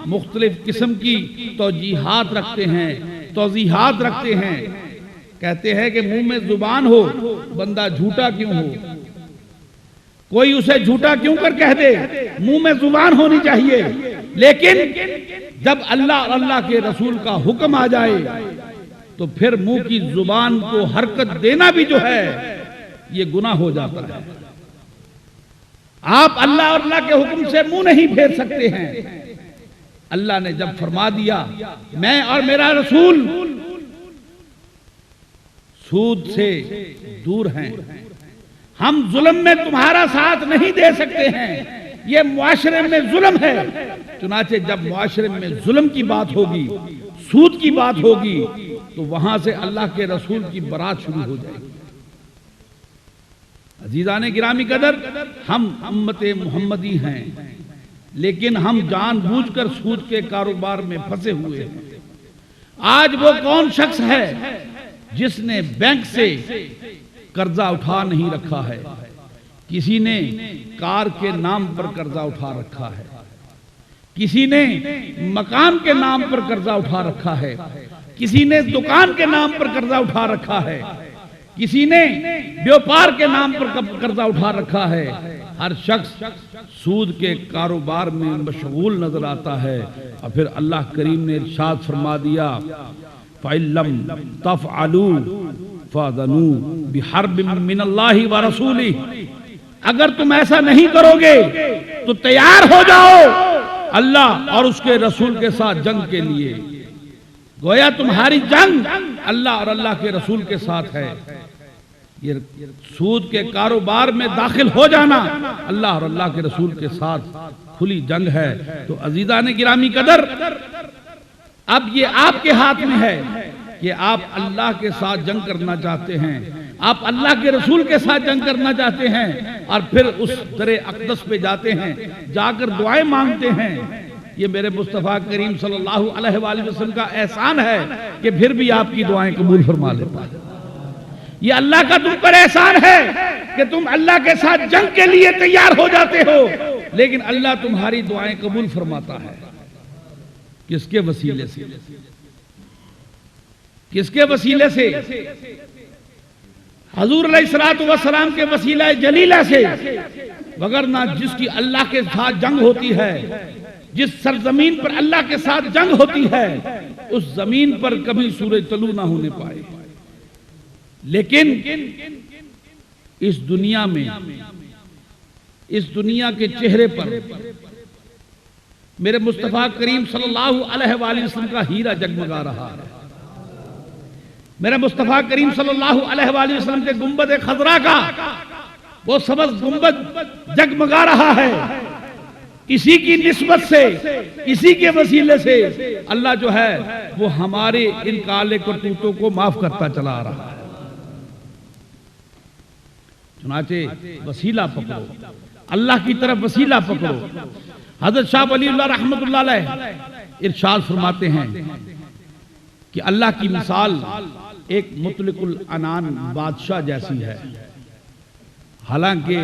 Speaker 1: مختلف قسم کی توجیحات رکھتے ہیں، توضیحات رکھتے ہیں۔ کہتے ہیں کہ منہ میں زبان ہو بندہ جھوٹا کیوں ہو، کوئی اسے جھوٹا کیوں کر کہہ دے، منہ میں زبان ہونی چاہیے۔ لیکن جب اللہ اور اللہ کے رسول کا حکم آ جائے تو پھر منہ کی زبان کو حرکت دینا بھی جو ہے یہ گناہ ہو جاتا ہے۔ آپ اللہ اور اللہ کے حکم سے منہ نہیں پھیر سکتے ہیں۔ اللہ نے جب فرما دیا میں اور میرا رسول سود سے دور ہیں، ہم ظلم میں تمہارا ساتھ نہیں دے سکتے ہیں، یہ معاشرے میں ظلم ہے۔ چنانچہ جب معاشرے میں ظلم کی بات ہوگی، سود کی بات ہوگی، تو وہاں سے اللہ کے رسول کی برات شروع ہو جائے گی۔ عزیزان گرامی قدر، ہم امت محمدی ہیں لیکن ہم جان بوجھ کر سود کے کاروبار میں پھنسے ہوئے ہیں۔ آج وہ کون شخص ہے جس نے بینک سے قرضہ اٹھا نہیں رکھا ہے؟ کسی نے کار کے نام پر قرضہ اٹھا رکھا ہے، کسی نے مکان کے نام پر قرضہ اٹھا رکھا ہے، کسی نے دکان کے نام پر قرضہ اٹھا رکھا ہے۔ کسی نے بیوپار کے نام پر قرضہ اٹھا رکھا ہے، ہر شخص سود کے کاروبار میں مشغول نظر آتا ہے، اور پھر اللہ کریم نے ارشاد فرما دیا فَإِن لَّمْ تَفْعَلُوا فَأْذَنُوا بِحَرْبٍ مِّنَ اللَّهِ وَرَسُولِهِ، اگر تم ایسا نہیں کرو گے تو تیار ہو جاؤ اللہ اور اس کے رسول کے ساتھ جنگ کے لیے۔ گویا تمہاری جنگ اللہ اور اللہ کے رسول کے ساتھ ہے۔ یہ سود کے کاروبار میں داخل ہو جانا اللہ اور اللہ کے رسول کے ساتھ کھلی جنگ ہے۔ تو عزیزان گرامی قدر، اب یہ آپ کے ہاتھ میں ہے کہ آپ اللہ کے ساتھ جنگ کرنا چاہتے ہیں، آپ اللہ کے رسول کے ساتھ جنگ کرنا چاہتے ہیں، اور پھر اس در اقدس پہ جاتے ہیں، جا کر دعائیں مانگتے ہیں۔ یہ میرے مصطفیٰ کریم صلی اللہ علیہ وآلہ وسلم کا احسان ہے کہ پھر بھی آپ کی دعائیں قبول فرما لیتا ہے۔ یہ اللہ کا تم پر احسان ہے کہ تم اللہ کے ساتھ جنگ کے لیے تیار ہو جاتے ہو، لیکن اللہ تمہاری دعائیں قبول فرماتا ہے۔ کس کے وسیلے سے؟ کس کے وسیلے سے؟ حضور علیہ السلام کے وسیلہ جلیلہ سے، وگرنہ جس کی اللہ کے ساتھ جنگ ہوتی ہے، جس سرزمین پر اللہ کے ساتھ جنگ ہوتی ہے، اس زمین پر کبھی سورج طلوع نہ ہونے پائے۔ لیکن اس دنیا میں، اس دنیا کے چہرے پر میرے مصطفیٰ کریم صلی اللہ علیہ وآلہ وسلم کا ہیرا جگمگا رہا ہے۔ میرے مصطفیٰ کریم صلی اللہ علیہ وآلہ وسلم کے گنبد خضرا کا وہ سبز گنبد جگمگا رہا ہے۔ اسی کی نسبت سے، اسی کے وسیلے سے اللہ جو ہے وہ ہمارے ان کالے کرتوتوں کو معاف کرتا چلا آ رہا ہے۔ چنانچہ وسیلہ پکڑو، اللہ کی طرف وسیلہ پکڑو۔ حضرت شاہ ولی اللہ رحمت اللہ علیہ ارشاد فرماتے ہیں کہ اللہ کی مثال ایک مطلق العنان بادشاہ جیسی ہے۔ حالانکہ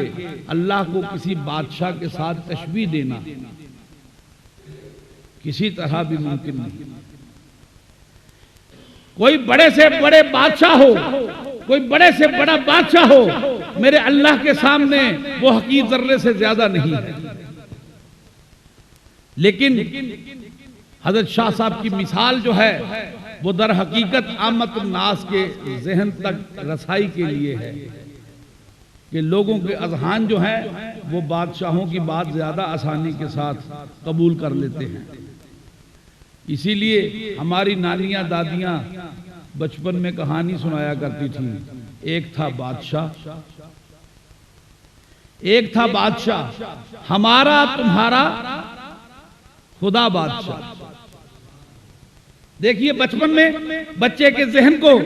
Speaker 1: اللہ کو کسی بادشاہ کے ساتھ تشبیہ دینا کسی طرح بھی ممکن نہیں۔ کوئی بڑے سے بڑے بادشاہ ہو، کوئی بڑے سے بڑا بادشاہ ہو، میرے اللہ کے سامنے وہ حقیر ذرے سے زیادہ نہیں ہے۔ لیکن حضرت شاہ صاحب کی مثال جو ہے وہ در حقیقت عامت الناس کے ذہن تک رسائی کے لیے ہے کہ لوگوں کے اذہان جو ہیں وہ بادشاہوں کی بات زیادہ آسانی کے ساتھ قبول کر لیتے ہیں۔ اسی لیے ہماری نانیاں دادیاں بچپن میں کہانی سنایا کرتی تھیں، ایک تھا بادشاہ، ایک تھا بادشاہ، ہمارا تمہارا خدا بادشاہ۔ دیکھیے بچپن میں بچے کے ذہن کو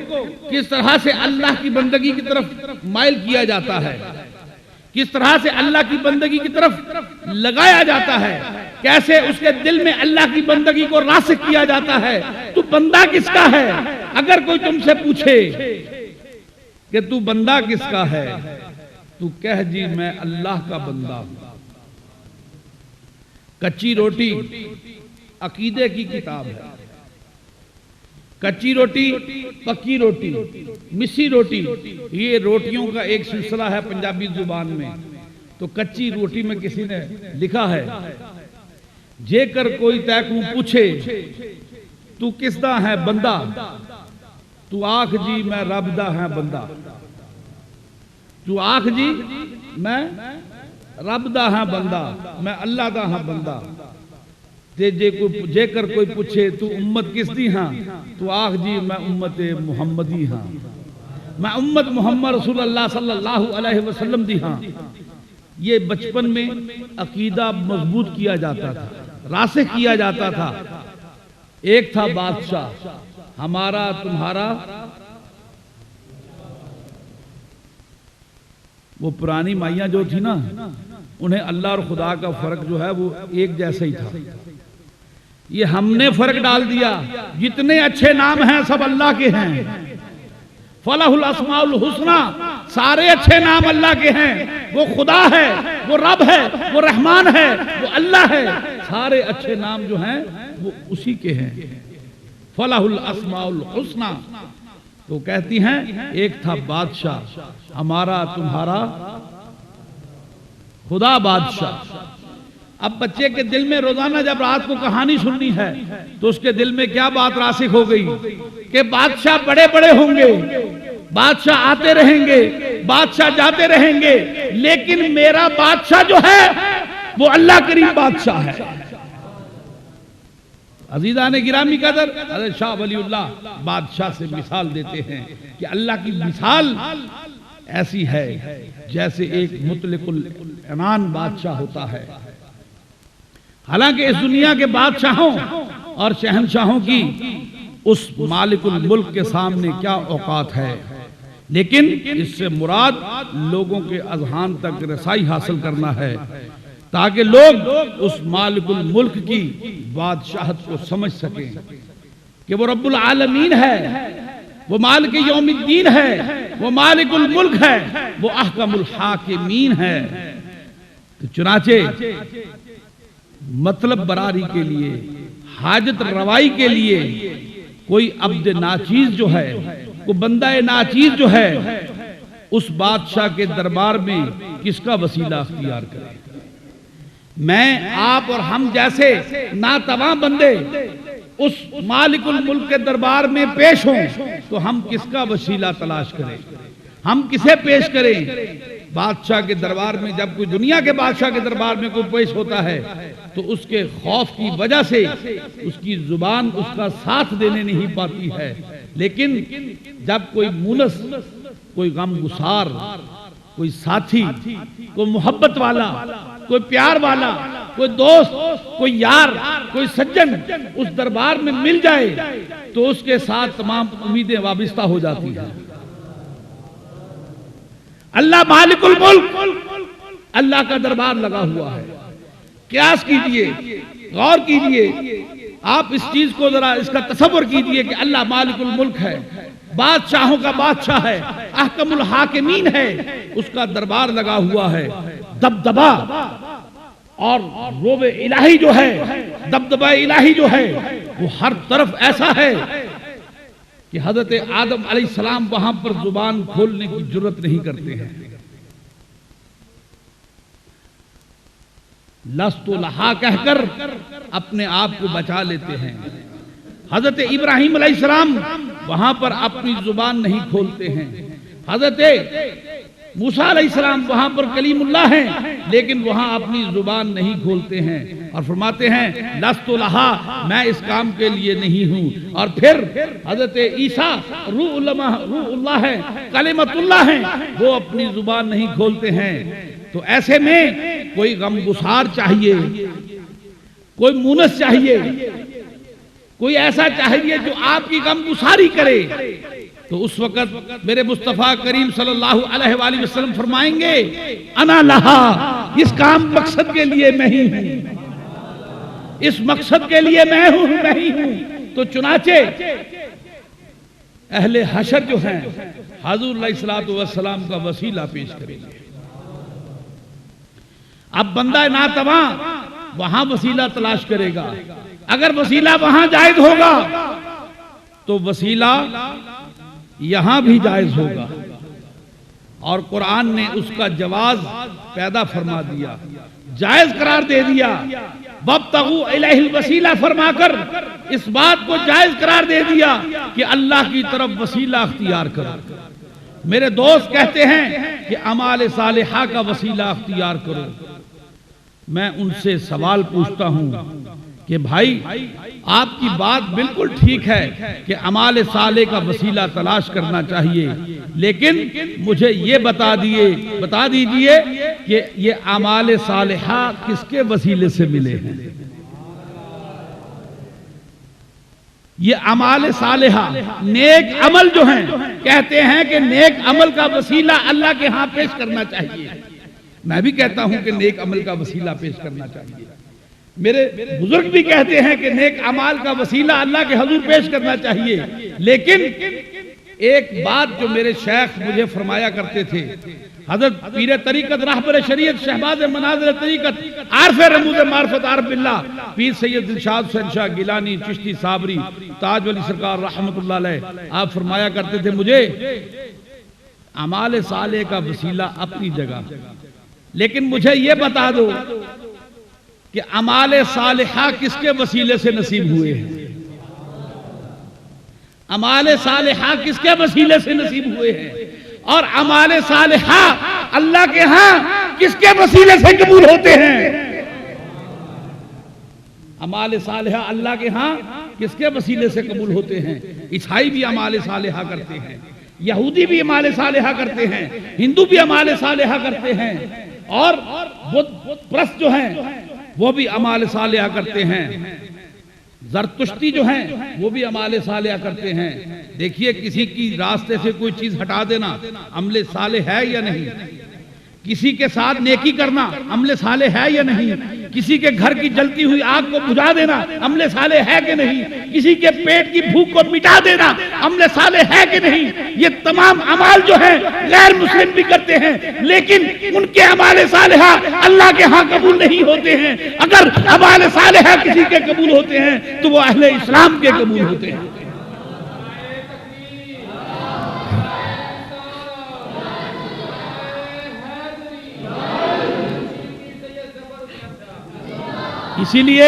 Speaker 1: کس طرح سے اللہ کی بندگی کی طرف مائل کیا جاتا ہے، کس طرح سے اللہ کی بندگی کی طرف لگایا جاتا ہے، کیسے اس کے دل میں اللہ کی بندگی کو راسخ کیا جاتا ہے۔ تو بندہ کس کا ہے؟ اگر کوئی تم سے پوچھے کہ تو بندہ کس کا ہے، تو کہہ جی میں اللہ کا بندہ ہوں۔ کچی روٹی عقیدے کی کتاب ہے، کچی روٹی، پکی روٹی، مسی روٹی، یہ روٹیوں کا ایک سلسلہ ہے پنجابی زبان میں۔ تو کچی روٹی میں کسی نے لکھا ہے جے کر کوئی تیکوں پوچھے تو کس دا ہے بندہ، تو آکھ جی میں رب دا ہے بندہ، تو آکھ جی میں رب دا ہاں بندہ، میں اللہ دا ہاں بندہ۔ جے کر کوئی پوچھے تو امت کس دی ہاں، تو آکھ جی میں امت محمدی ہاں، میں امت محمد رسول اللہ صلی اللہ علیہ وسلم دی ہاں۔ یہ بچپن میں عقیدہ مضبوط کیا جاتا تھا، راسخ کیا جاتا تھا۔ ایک تھا بادشاہ، ہمارا تمہارا، وہ پرانی مائیاں جو تھی نا، انہیں اللہ اور خدا کا فرق جو ہے وہ ایک جیسا ہی تھا۔ یہ ہم نے فرق ڈال دیا، جتنے اچھے نام ہیں سب اللہ کے ہیں، فَلَهُ الْأَسْمَاءُ الْحُسْنَى، سارے اچھے نام اللہ کے ہیں۔ وہ خدا ہے، وہ رب ہے، وہ رحمان ہے، وہ اللہ ہے، سارے اچھے نام جو ہیں وہ اسی کے ہیں۔ فَلَهُ الْأَسْمَاءُ الْحُسْنَى۔ تو کہتی ہیں ایک تھا بادشاہ ہمارا تمہارا خدا بادشاہ. اب بچے کے دل میں روزانہ جب رات کو کہانی سننی ہے تو اس کے دل میں کیا بات راسخ ہو گئی کہ بادشاہ بڑے بڑے ہوں گے، بادشاہ آتے رہیں گے، بادشاہ جاتے رہیں گے، لیکن میرا بادشاہ جو ہے وہ اللہ کریم بادشاہ ہے. عزیزان گرامی قدر، حضرت شاہ ولی اللہ بادشاہ سے مثال دیتے ہیں کہ اللہ کی مثال ایسی ہے جیسے ایک مطلق العنان بادشاہ ہوتا ہے. حالانکہ اس دنیا کے بادشاہوں اور شہنشاہوں کی اس مالک الملک کے سامنے کیا اوقات ہے، لیکن اس سے مراد لوگوں کے اذہان تک رسائی حاصل کرنا ہے تاکہ لوگ اس مالک الملک کی بادشاہت کو سمجھ سکیں کہ وہ رب العالمین ہے، وہ مالک یوم الدین ہے، وہ مالک الملک ہے، وہ احکم الحاکمین ہے. تو چنانچہ مطلب براری کے لیے، حاجت روائی کے لیے کوئی عبد ناچیز جو ہے، کوئی بندہ ناچیز جو ہے، اس بادشاہ کے دربار میں کس کا وسیلہ اختیار کرے. میں آپ اور ہم جیسے ناتواں بندے اس مالک الملک کے دربار میں پیش ہوں تو ہم کس کا وسیلہ تلاش کریں، ہم کسے پیش کریں. بادشاہ کے دربار میں جب کوئی دنیا کے بادشاہ کے دربار میں کوئی پیش ہوتا ہے تو اس کے خوف کی وجہ سے اس کی زبان اس کا ساتھ دینے نہیں پاتی ہے، لیکن جب کوئی مونس، کوئی غم گسار، کوئی ساتھی، کوئی محبت والا، کوئی پیار والا، کوئی دوست، کوئی یار، کوئی سجن اس دربار میں مل جائے تو اس کے ساتھ تمام امیدیں وابستہ ہو جاتی ہیں. اللہ مالک الملک، اللہ کا دربار لگا ہوا ہے. قیاس کیجئے، غور کیجئے، آپ اس چیز کو ذرا اس کا تصور کیجئے کہ اللہ مالک الملک ہے، بادشاہوں کا بادشاہ ہے، احکم الحاکمین ہے، اس کا دربار لگا ہوا ہے. دبدبا اور روب الہی جو ہے، دبدبا الہی جو ہے وہ ہر طرف ایسا ہے کہ حضرت آدم علیہ السلام وہاں پر زبان کھولنے کی جرت نہیں کرتے ہیں. لست لہا کہہ کر اپنے آپ کو بچا لیتے ہیں. حضرت ابراہیم علیہ السلام وہاں پر اپنی زبان نہیں کھولتے ہیں. حضرت موسیٰ علیہ السلام وہاں پر کلیم اللہ ہیں لیکن وہاں اپنی زبان نہیں کھولتے ہیں اور فرماتے ہیں لست لہا، میں اس کام کے لیے نہیں ہوں. اور پھر حضرت عیسیٰ روح اللہ ہے، کلمت اللہ ہیں، وہ اپنی زبان نہیں کھولتے ہیں. تو ایسے میں کوئی غم گسار چاہیے، کوئی مونس چاہیے، کوئی ایسا چاہیے جو آپ کی غم گساری کرے. تو اس وقت میرے مصطفیٰ کریم صلی اللہ علیہ وآلہ وسلم فرمائیں گے انا لہا، اس کام مقصد کے لیے میں ہی ہوں، اس مقصد کے لیے میں ہی ہوں. تو چنانچہ اہل حشر جو ہیں حضور علیہ السلام کا وسیلہ پیش کریں گے. اب بندہ ناتواں وہاں وسیلہ تلاش کرے گا. اگر وسیلہ وہاں جائز ہوگا تو وسیلہ یہاں بھی جائز ہوگا. اور قرآن نے اس کا جواز پیدا فرما دیا، جائز قرار دے دیا. وَابْتَغُوا إِلَيْهِ الْوَسِيلَةَ فرما کر اس بات کو جائز قرار دے دیا کہ اللہ کی طرف وسیلہ اختیار کرو. میرے دوست کہتے ہیں کہ اعمال صالحہ کا وسیلہ اختیار کرو. میں ان سے سوال پوچھتا ہوں کہ بھائی آپ کی بات بالکل ٹھیک ہے کہ اعمال صالح کا وسیلہ تلاش کرنا چاہیے، لیکن مجھے یہ بتا دیجئے کہ یہ اعمال صالحہ کس کے وسیلے سے ملے ہیں. یہ اعمال صالحہ نیک عمل جو ہیں، کہتے ہیں کہ نیک عمل کا وسیلہ اللہ کے ہاں پیش کرنا چاہیے. میں بھی کہتا ہوں کہ نیک عمل کا وسیلہ پیش کرنا چاہیے. میرے بزرگ بھی کہتے ہیں کہ نیک اعمال کا وسیلہ اللہ کے حضور پیش کرنا چاہیے. لیکن ایک بات جو میرے شیخ مجھے فرمایا کرتے تھے، حضرت پیر طریقت راہبر شریعت شہباز مناظر طریقت عارف رموز معرفت عارف باللہ پیر سید دلشاد حسین شاہ گیلانی چشتی صابری تاج ولی سرکار رحمت اللہ علیہ آپ فرمایا کرتے تھے مجھے اعمال صالح کا وسیلہ اپنی جگہ، لیکن مجھے یہ بتا دو کہ اعمال صالحہ کس کے وسیلے سے نصیب ہوئے ہیں؟ اعمال صالحہ کس کے وسیلے سے نصیب ہوئے ہیں؟ اور اعمال صالحہ اللہ کے ہاں کس کے وسیلے سے قبول ہوتے ہیں؟ اعمال صالحہ اللہ کے ہاں کس کے وسیلے سے قبول ہوتے ہیں؟ عیسائی بھی اعمال صالحہ کرتے ہیں، یہودی بھی اعمال صالحہ کرتے ہیں، ہندو بھی اعمال صالحہ کرتے ہیں، اور بدھ پرست جو ہیں وہ بھی اعمال صالحہ کرتے ہیں، زرتشتی جو ہیں وہ بھی اعمال صالحہ کرتے ہیں۔ دیکھیے کسی کی راستے سے کوئی چیز ہٹا دینا عمل صالح ہے یا نہیں؟ کسی کے ساتھ نیکی کرنا عمل صالح ہے یا نہیں؟ کسی کے گھر کی جلتی ہوئی آگ کو بجھا دینا عمل صالح ہے کہ نہیں؟ کسی کے پیٹ کی بھوک کو مٹا دینا عمل صالح ہے کہ نہیں؟ یہ تمام اعمال جو ہیں غیر مسلم بھی کرتے ہیں، لیکن ان کے اعمال صالحہ اللہ کے ہاں قبول نہیں ہوتے ہیں۔ اگر اعمال صالحہ کسی کے قبول ہوتے ہیں تو وہ اہل اسلام کے قبول ہوتے ہیں۔ اسی لیے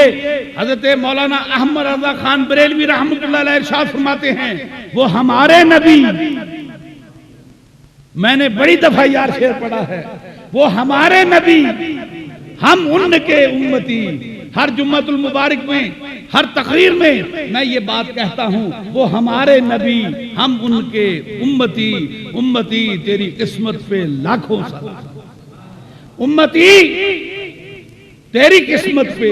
Speaker 1: حضرت مولانا احمد رضا خان بریلوی رحمۃ اللہ علیہ ارشاد فرماتے ہیں وہ ہمارے نبی، میں نے بڑی دفعہ یار شعر پڑھا ہے، وہ ہمارے نبی ہم ان کے امتی۔ ہر جمعۃ المبارک میں ہر تقریر میں یہ بات کہتا ہوں، وہ ہمارے نبی ہم ان کے امتی، امتی تیری قسمت پہ لاکھوں سلام، امتی تیری قسمت پہ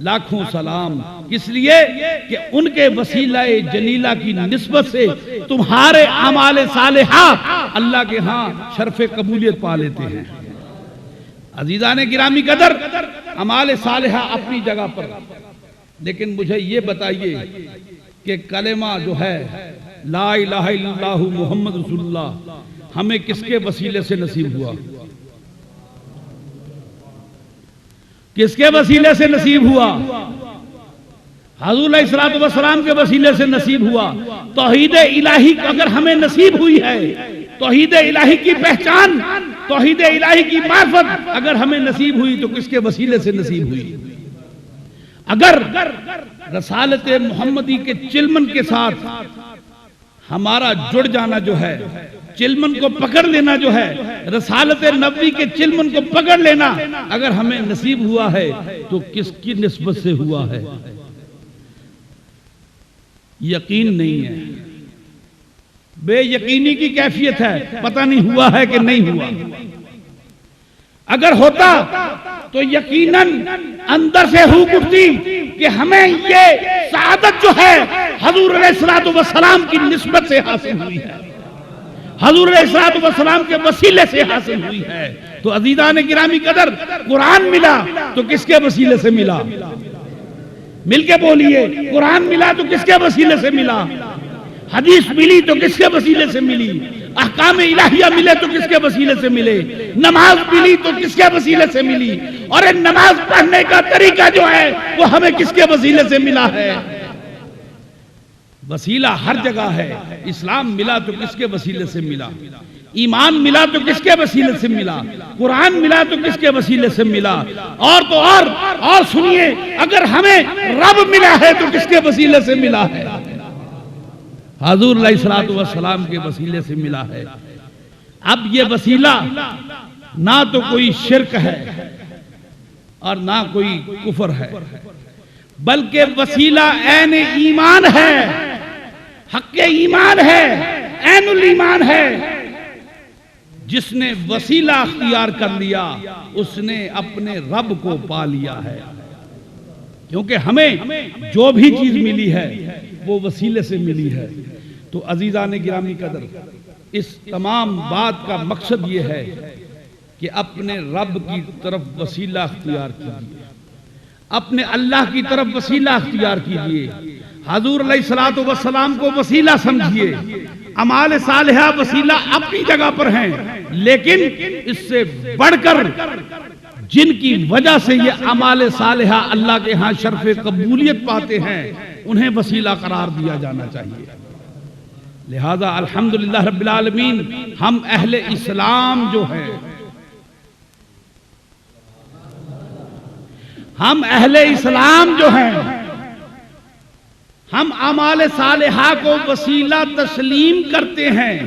Speaker 1: لاکھوں سلام، اس لیے کہ ان کے وسیلہ جلیلہ کی نسبت سے تمہارے اعمال صالحہ اللہ کے ہاں شرف قبولیت پا لیتے ہیں۔ عزیزان گرامی قدر، اعمال صالحہ اپنی جگہ پر، لیکن مجھے یہ بتائیے کہ کلمہ جو ہے لا الہ الا اللہ محمد رسول اللہ ہمیں کس کے وسیلے سے نصیب ہوا؟ کس کے وسیلے سے نصیب ہوا؟ حضور علیہ السلام کے وسیلے سے نصیب ہوا۔ توحید الہی اگر ہمیں نصیب ہوئی ہے، توحید الہی کی پہچان، توحید الہی کی معرفت اگر ہمیں نصیب ہوئی تو کس کے وسیلے سے نصیب ہوئی؟ اگر رسالت محمدی کے چلمن کے ساتھ ہمارا جڑ جانا جو ہے، چلمن کو پکڑ لینا جو ہے، رسالت نبوی کے چلمن کو پکڑ لینا اگر ہمیں نصیب ہوا ہے تو کس کی نسبت سے ہوا ہے؟ یقین نہیں ہے، بے یقینی کی کیفیت ہے، پتہ نہیں ہوا ہے کہ نہیں ہوا۔ اگر ہوتا تو یقیناً اندر سے ہوک اٹھتی کہ ہمیں یہ سعادت جو ہے حضور علیہ السلام کی نسبت سے حاصل ہوئی ہے، حضور علیہ السلام کے وسیلے سے حاصل ہوئی ہے۔ تو عزیزان گرامی قدر، قرآن ملا تو کس کے وسیلے سے ملا؟ مل کے بولیے، قرآن ملا تو کس کے وسیلے سے ملا؟ حدیث ملی تو کس کے وسیلے سے ملی؟ احکام الہیہ ملے تو کس کے وسیلے سے ملے؟ نماز ملی تو کس کے وسیلے سے ملی؟ اور نماز پڑھنے کا طریقہ جو ہے وہ ہمیں کس کے وسیلے سے ملا ہے؟ وسیلہ ہر جگہ ہے۔ اسلام ملا تو کس کے وسیلے سے ملا؟ ایمان ملا تو کس کے وسیلے سے ملا؟ قرآن ملا تو کس کے وسیلے سے ملا؟ اور تو اور سنیے، اگر ہمیں رب ملا ہے تو کس کے وسیلے سے ملا ہے؟ حضور علیہ السلام کے وسیلے سے ملا ہے۔ اب یہ وسیلہ نہ تو کوئی شرک ہے اور نہ کوئی کفر ہے، بلکہ وسیلہ عین ایمان ہے، حق ایمان ہے، عین الایمان ہے۔ جس نے وسیلہ اختیار کر لیا اس نے اپنے رب کو پا لیا ہے، کیونکہ ہمیں جو بھی چیز ملی ہے وہ وسیلے سے ملی ہے۔ تو عزیزان گرامی قدر، اس تمام بات کا مقصد یہ ہے کہ اپنے رب کی طرف وسیلہ اختیار کیجیے، اپنے اللہ کی طرف وسیلہ اختیار کیجیے، حضور علیہ السلام کو وسیلہ سمجھیے۔ اعمال صالحہ وسیلہ اپنی جگہ پر ہیں، لیکن اس سے بڑھ کر جن کی وجہ سے یہ اعمال صالحہ اللہ کے ہاں شرف قبولیت پاتے ہیں انہیں وسیلہ قرار دیا جانا چاہیے۔ لہذا الحمدللہ رب العالمین ہم اہل اسلام جو ہیں، ہم اہل اسلام جو ہیں، ہم اعمال صالحہ کو وسیلہ تسلیم کرتے ہیں،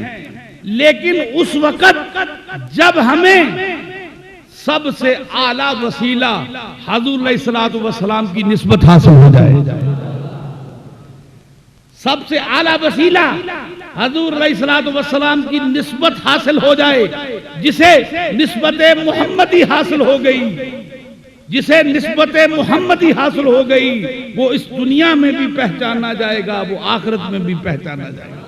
Speaker 1: لیکن اس وقت جب ہمیں سب سے اعلیٰ وسیلہ حضور علیہ الصلوۃ والسلام کی نسبت حاصل ہو جائے، سب سے اعلیٰ وسیلہ حضور علیہ الصلوۃ والسلام کی نسبت حاصل ہو جائے، جسے نسبت محمدی حاصل ہو گئی، جسے نسبت محمدی حاصل ہو گئی، وہ اس دنیا میں بھی پہچانا جائے گا، وہ آخرت میں بھی پہچانا جائے گا۔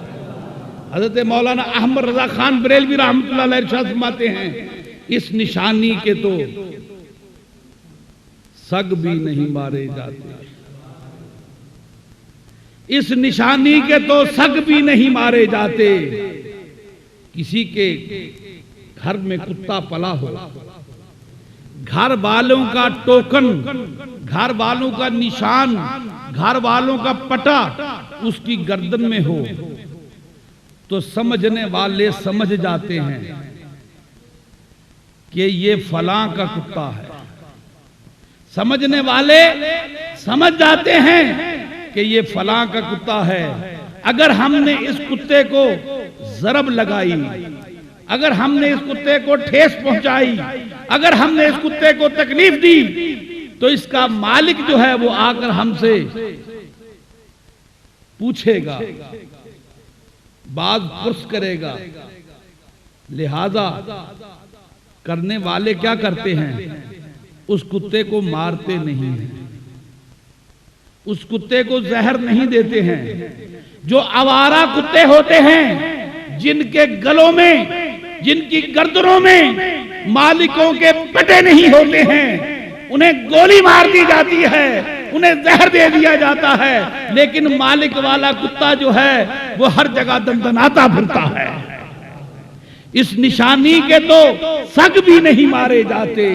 Speaker 1: حضرت مولانا احمد رضا خان بریلوی رحمۃ اللہ علیہ ارشاد فرماتے ہیں، اس نشانی کے تو سگ بھی نہیں مارے جاتے، اس نشانی کے تو سگ بھی نہیں مارے جاتے، کسی کے گھر میں کتا پلا ہو، گھر والوں کا ٹوکن، گھر والوں کا نشان، گھر والوں کا پٹا اس کی گردن میں ہو تو سمجھنے والے سمجھ جاتے ہیں کہ یہ فلاں کا کتا ہے، سمجھنے والے سمجھ جاتے ہیں کہ یہ فلاں کا کتا ہے۔ اگر ہم نے اس کتے کو ضرب لگائی، اگر ہم نے اس کتے کو ٹھیس پہنچائی، اگر ہم نے اس کتے کو تکلیف دی، تو اس کا مالک جو ہے وہ آ کر ہم سے پوچھے گا، باز پرس کرے گا۔ لہذا کرنے والے کیا کرتے ہیں؟ اس کتے کو مارتے نہیں ہیں، اس کتے کو زہر نہیں دیتے ہیں۔ جو آوارہ کتے ہوتے ہیں، جن کے گلوں میں، جن کی گردنوں میں مالکوں کے پٹے نہیں ہوتے ہیں، انہیں گولی مار دی جاتی ہے، انہیں زہر دے دیا جاتا ہے، لیکن مالک والا کتا جو ہے وہ ہر جگہ دندناتا پھرتا ہے۔ اس نشانی کے تو سگ بھی نہیں مارے جاتے،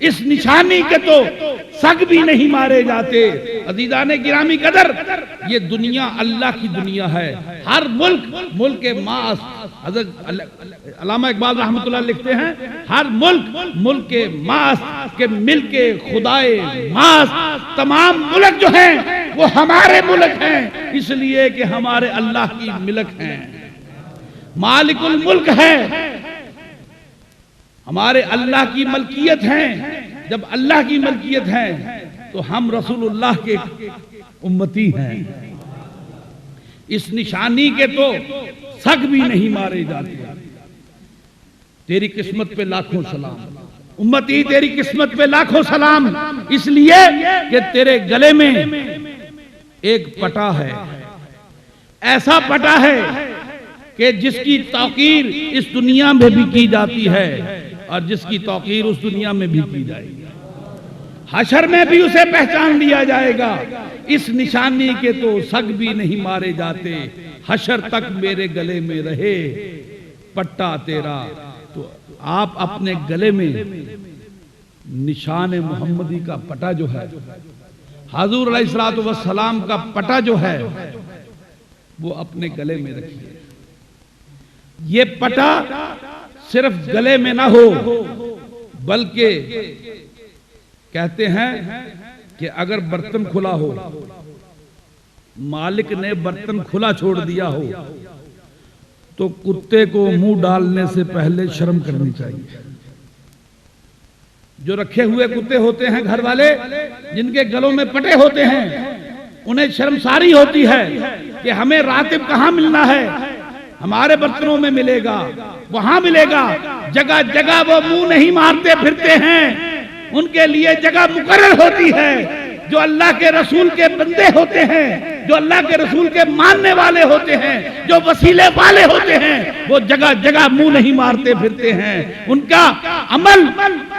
Speaker 1: اس نشانی کے تو سگ بھی نہیں مارے جاتے۔ عزیزان گرامی قدر، یہ دنیا اللہ کی دنیا ہے۔ ہر ملک ماس، حضرت علامہ اقبال رحمۃ اللہ لکھتے ہیں، ہر ملک ماس کے مل کے خدائے ماس، تمام ملک جو ہیں وہ ہمارے ملک ہیں، اس لیے کہ ہمارے اللہ کی ملک ہیں، مالک الملک ہے، ہمارے اللہ کی ملکیت ہیں۔ جب اللہ کی ملکیت ہے تو ہم رسول اللہ کے امتی ہیں۔ اس نشانی کے تو سگ بھی نہیں مارے جاتے۔ تیری قسمت پہ لاکھوں سلام امتی، تیری قسمت پہ لاکھوں سلام، اس لیے کہ تیرے گلے میں ایک پٹا ہے، ایسا پٹا ہے کہ جس کی توقیر اس دنیا میں بھی کی جاتی ہے اور جس کی توقیر اس دنیا میں بھی کی جائے گی، حشر میں بھی اسے پہچان لیا جائے گا۔ اس نشانی کے تو سگ بھی نہیں مارے جاتے، حشر تک میرے گلے میں رہے پٹا تیرا۔ تو آپ اپنے گلے میں نشان محمدی کا پٹا جو ہے، حضور علیہ الصلوۃ والسلام کا پٹا جو ہے، وہ اپنے گلے میں رکھیے۔ یہ پٹا صرف گلے میں نہ ہو، بلکہ کہتے ہیں کہ اگر برتن کھلا ہو، مالک نے برتن کھلا چھوڑ دیا ہو، تو کتے کو منہ ڈالنے سے پہلے شرم کرنی چاہیے۔ جو رکھے ہوئے کتے ہوتے ہیں گھر والے، جن کے گلوں میں پٹے ہوتے ہیں، انہیں شرمساری ہوتی ہے کہ ہمیں راتب کہاں ملنا ہے، ہمارے برتنوں میں ملے گا، وہاں ملے گا۔ جگہ جگہ وہ منہ نہیں مارتے پھرتے ہیں، ان کے لیے جگہ مقرر ہوتی ہے۔ جو اللہ کے رسول کے بندے ہوتے ہیں، جو اللہ کے رسول کے ماننے والے ہوتے ہیں، جو وسیلے والے ہوتے ہیں، وہ جگہ جگہ منہ نہیں مارتے پھرتے ہیں۔ ان کا عمل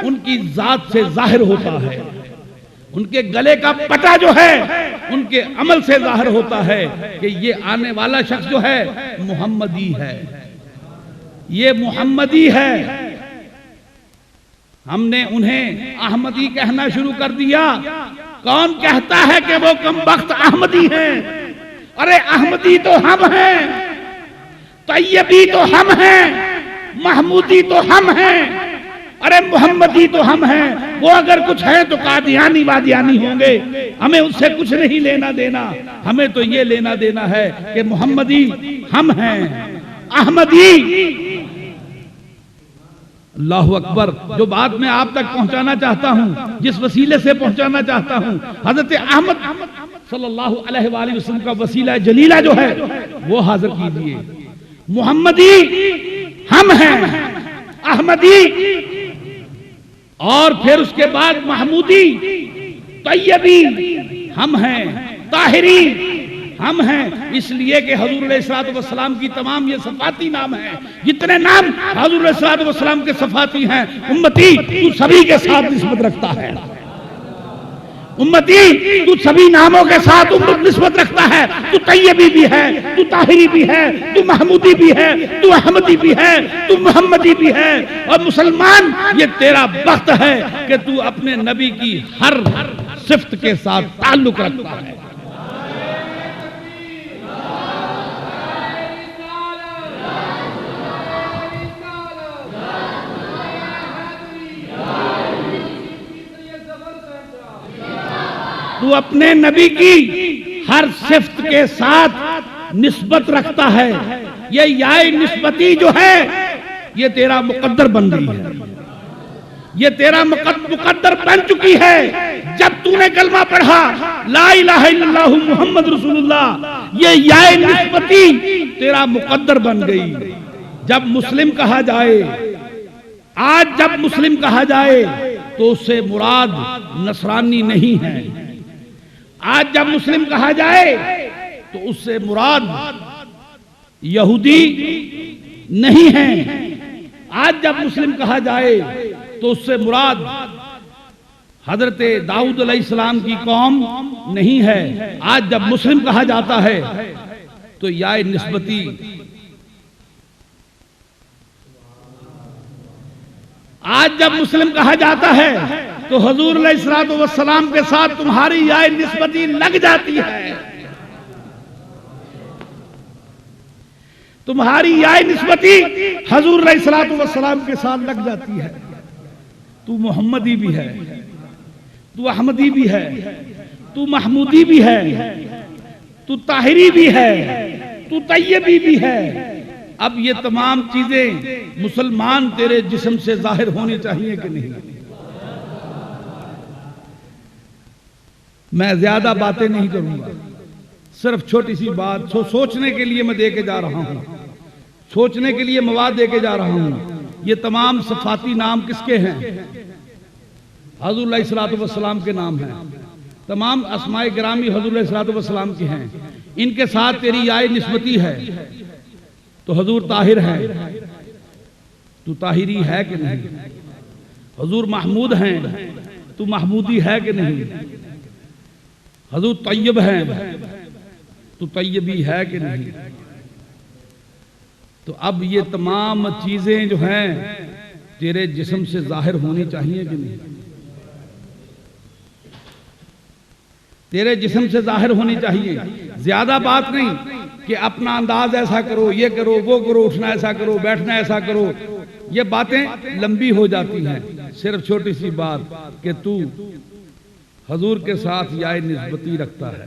Speaker 1: ان کی ذات سے ظاہر ہوتا ہے، ان کے گلے کا پٹا جو ہے ان کے عمل سے ظاہر ہوتا ہے کہ یہ آنے والا شخص جو ہے محمدی ہے۔ یہ محمدی ہے، ہم نے انہیں احمدی کہنا شروع کر دیا۔ کون کہتا ہے کہ وہ کم بخت احمدی ہیں؟ ارے احمدی تو ہم ہیں، طیبی تو ہم ہیں، محمودی تو ہم ہیں، ارے محمدی تو ہم ہیں۔ وہ اگر کچھ ہے تو قادیانی وادیانی ہوں گے، ہمیں اس سے کچھ نہیں لینا دینا، ہمیں تو یہ لینا دینا ہے کہ محمدی ہم ہیں، احمدی۔ اللہ اکبر۔ جو بات میں آپ تک پہنچانا چاہتا ہوں، جس وسیلے سے پہنچانا چاہتا ہوں، حضرت احمد صلی اللہ علیہ وآلہ وسلم کا وسیلہ جلیلہ جو ہے وہ حاضر کیجئے۔ محمدی ہم ہیں، احمدی، اور پھر اس کے بعد محمودی، طیبی ہم ہیں، طاہری ہم ہیں۔ اس لیے کہ حضور علیہ الصلوۃ والسلام کی تمام یہ صفاتی نام ہیں، جتنے نام حضور علیہ الصلوۃ والسلام کے صفاتی ہیں، امتی تو سبھی کے ساتھ نسبت رکھتا ہے۔ امتی تو سبھی ناموں کے ساتھ نسبت رکھتا ہے۔ تو طیبی بھی ہے، تو طاہری بھی ہے، تو محمودی بھی ہے، تو احمدی بھی ہے، تو محمدی بھی ہے۔ اور مسلمان یہ تیرا بخت ہے کہ تو اپنے نبی کی ہر صفت کے ساتھ تعلق رکھتا ہے۔ تو اپنے نبی کی ہر صفت کے ساتھ نسبت رکھتا ہے۔ یہ یائے نسبتی جو ہے یہ تیرا مقدر بن گئی ہے، یہ تیرا مقدر بن چکی ہے۔ جب تو نے کلمہ پڑھا لا الہ الا اللہ محمد رسول اللہ، یہ یائے نسبتی تیرا مقدر بن گئی۔ جب مسلم کہا جائے، آج جب مسلم کہا جائے تو اس سے مراد نصرانی نہیں ہے۔ آج جب مسلم کہا جائے تو اس سے مراد یہودی نہیں ہے۔ آج جب مسلم کہا جائے تو اس سے مراد حضرت داؤد علیہ السلام کی قوم نہیں ہے۔ آج جب مسلم کہا جاتا ہے تو یائے نسبتی آج جب مسلم کہا جاتا ہے تو حضور علیہ الصلوۃ والسلام کے ساتھ تمہاری یائے نسبتی لگ جاتی ہے۔ تمہاری یائے نسبتی حضور علیہ الصلوۃ والسلام کے ساتھ لگ جاتی ہے۔ تو محمدی بھی ہے، تو احمدی بھی ہے، تو محمودی بھی ہے، تو طاہری بھی ہے، تو طیبی بھی ہے۔ اب یہ تمام چیزیں مسلمان تیرے جسم سے ظاہر ہونی چاہیے کہ نہیں؟ میں زیادہ باتیں نہیں کروں گا، صرف چھوٹی سی بات سوچنے کے لیے میں دے کے جا رہا ہوں، سوچنے کے لیے مواد دے کے جا رہا ہوں۔ یہ تمام صفاتی نام کس کے ہیں؟ حضور علیہ الصلوۃ والسلام کے نام ہیں۔ تمام اسماء گرامی حضور علیہ الصلوۃ والسلام کی ہیں۔ ان کے ساتھ تیری یائے نسبتی ہے تو حضور طاہر ہے، تو طاہری ہے کہ نہیں؟ حضور محمود ہیں تو محمودی ہے کہ نہیں؟ حضور طیب ہیں تو طیبی ہے کہ نہیں؟ تو اب یہ تمام چیزیں جو ہیں تیرے جسم سے ظاہر ہونی چاہیے کہ نہیں؟ تیرے جسم سے ظاہر ہونی چاہیے۔ زیادہ بات نہیں کہ اپنا انداز ایسا کرو، یہ کرو، وہ کرو، اٹھنا ایسا کرو، بیٹھنا ایسا کرو، یہ باتیں لمبی ہو جاتی ہیں۔ صرف چھوٹی سی بات کہ تو حضور کے ساتھ یائے نسبتی رکھتا ہے،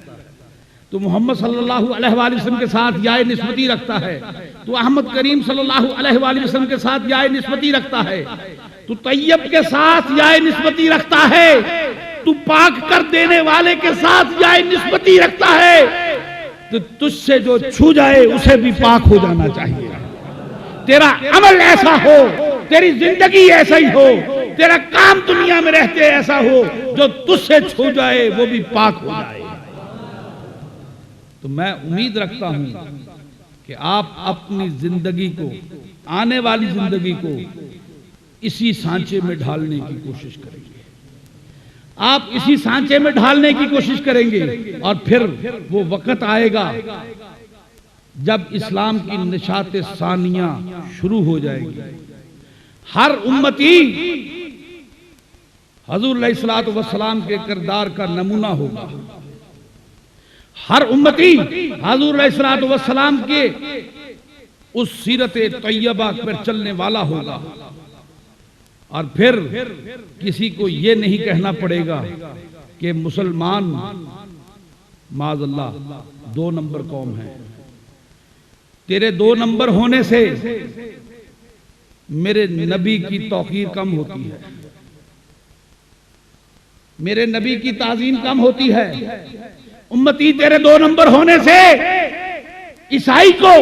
Speaker 1: تو محمد صلی اللہ علیہ وآلہ وسلم کے ساتھ یائے نسبتی رکھتا ہے، تو احمد کریم صلی اللہ علیہ وآلہ وسلم کے ساتھ یائے نسبتی رکھتا ہے، تو طیب کے ساتھ یائے نسبتی رکھتا ہے، تو پاک کر دینے والے کے ساتھ یائے نسبتی رکھتا ہے، تو تجھ سے جو چھو جائے اسے بھی پاک ہو جانا چاہیے۔ تیرا عمل ایسا ہو، تیری زندگی ایسا ہی ہو، تیرا کام دنیا میں رہتے ایسا ہو، جو تجھ سے چھو جائے وہ بھی پاک ہو جائے۔ تو میں امید رکھتا ہوں کہ آپ اپنی زندگی کو، آنے والی زندگی کو اسی سانچے میں ڈھالنے کی کوشش کریں گے۔ آپ اسی سانچے میں ڈھالنے کی کوشش کریں گے، اور پھر وہ وقت آئے گا جب اسلام کی نشاط ثانیہ شروع ہو جائے گی، ہر امتی حضور علیہ الصلوۃ والسلام کے کردار کا نمونہ ہوگا، ہر امتی حضور علیہ الصلوۃ والسلام کے اس سیرت طیبہ پر چلنے والا ہوگا، اور پھر کسی کو یہ نہیں کہنا پڑے گا کہ مسلمان معاذ اللہ 2 نمبر قوم ہے، تیرے 2 نمبر ہونے سے میرے نبی کی توقیر کم ہوتی ہے، میرے نبی کی تعظیم کم ہوتی ہے۔ امتی تیرے 2 نمبر ہونے سے عیسائی کو،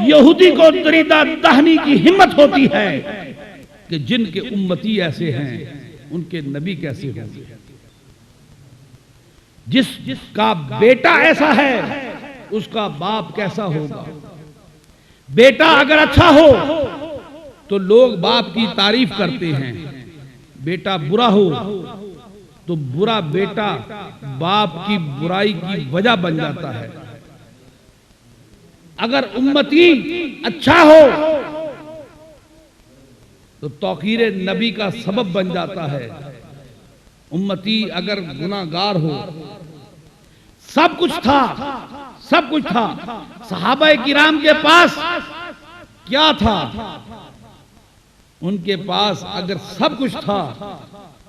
Speaker 1: یہودی کو دریدہ دہنی کی ہمت ہوتی ہے کہ جن کے امتی ایسے ہیں ان کے نبی کیسے ہوں گے۔ جس کا بیٹا ایسا ہے اس کا باپ کیسا ہوگا؟ بیٹا اگر اچھا ہو تو لوگ باپ کی تعریف کرتے ہیں، بیٹا برا ہو تو برا بیٹا باپ کی برائی کی وجہ بن جاتا ہے۔ اگر امتی اچھا ہو تو توقیر نبی کا سبب بن جاتا ہے، امتی اگر گناہگار ہو، سب کچھ تھا، سب کچھ تھا، صحابہ کرام کے پاس کیا تھا؟ ان کے پاس اگر سب کچھ تھا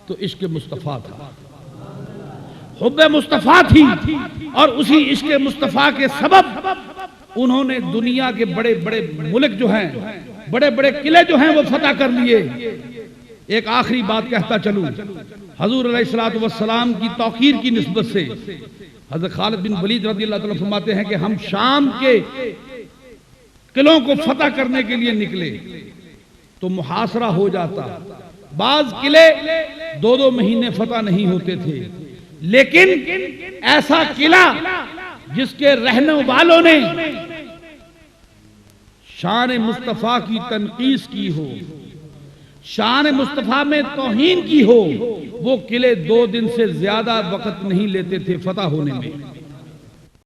Speaker 1: تو عشق مصطفیٰ تھا، حب مصطفیٰ تھی، اور اسی عشق مصطفیٰ کے سبب انہوں نے دنیا کے بڑے بڑے ملک جو ہیں، بڑے بڑے قلعے جو ہیں وہ فتح کر لیے۔ ایک آخری بات کہتا چلوں، حضور علیہ الصلوۃ والسلام کی توقیر کی نسبت سے حضرت خالد بن ولید رضی اللہ تعالیٰ فرماتے ہیں کہ ہم شام کے قلعوں کو فتح کرنے کے لیے نکلے تو محاصرہ ہو جاتا، بعض قلعے 2 مہینے فتح نہیں ہوتے تھے، لیکن ایسا قلعہ جس کے رہنے والوں نے شان مصطفیٰ کی تنقیص کی ہو، شان مصطفیٰ میں توہین کی ہو، وہ قلعے 2 دن سے زیادہ وقت نہیں لیتے تھے فتح ہونے میں۔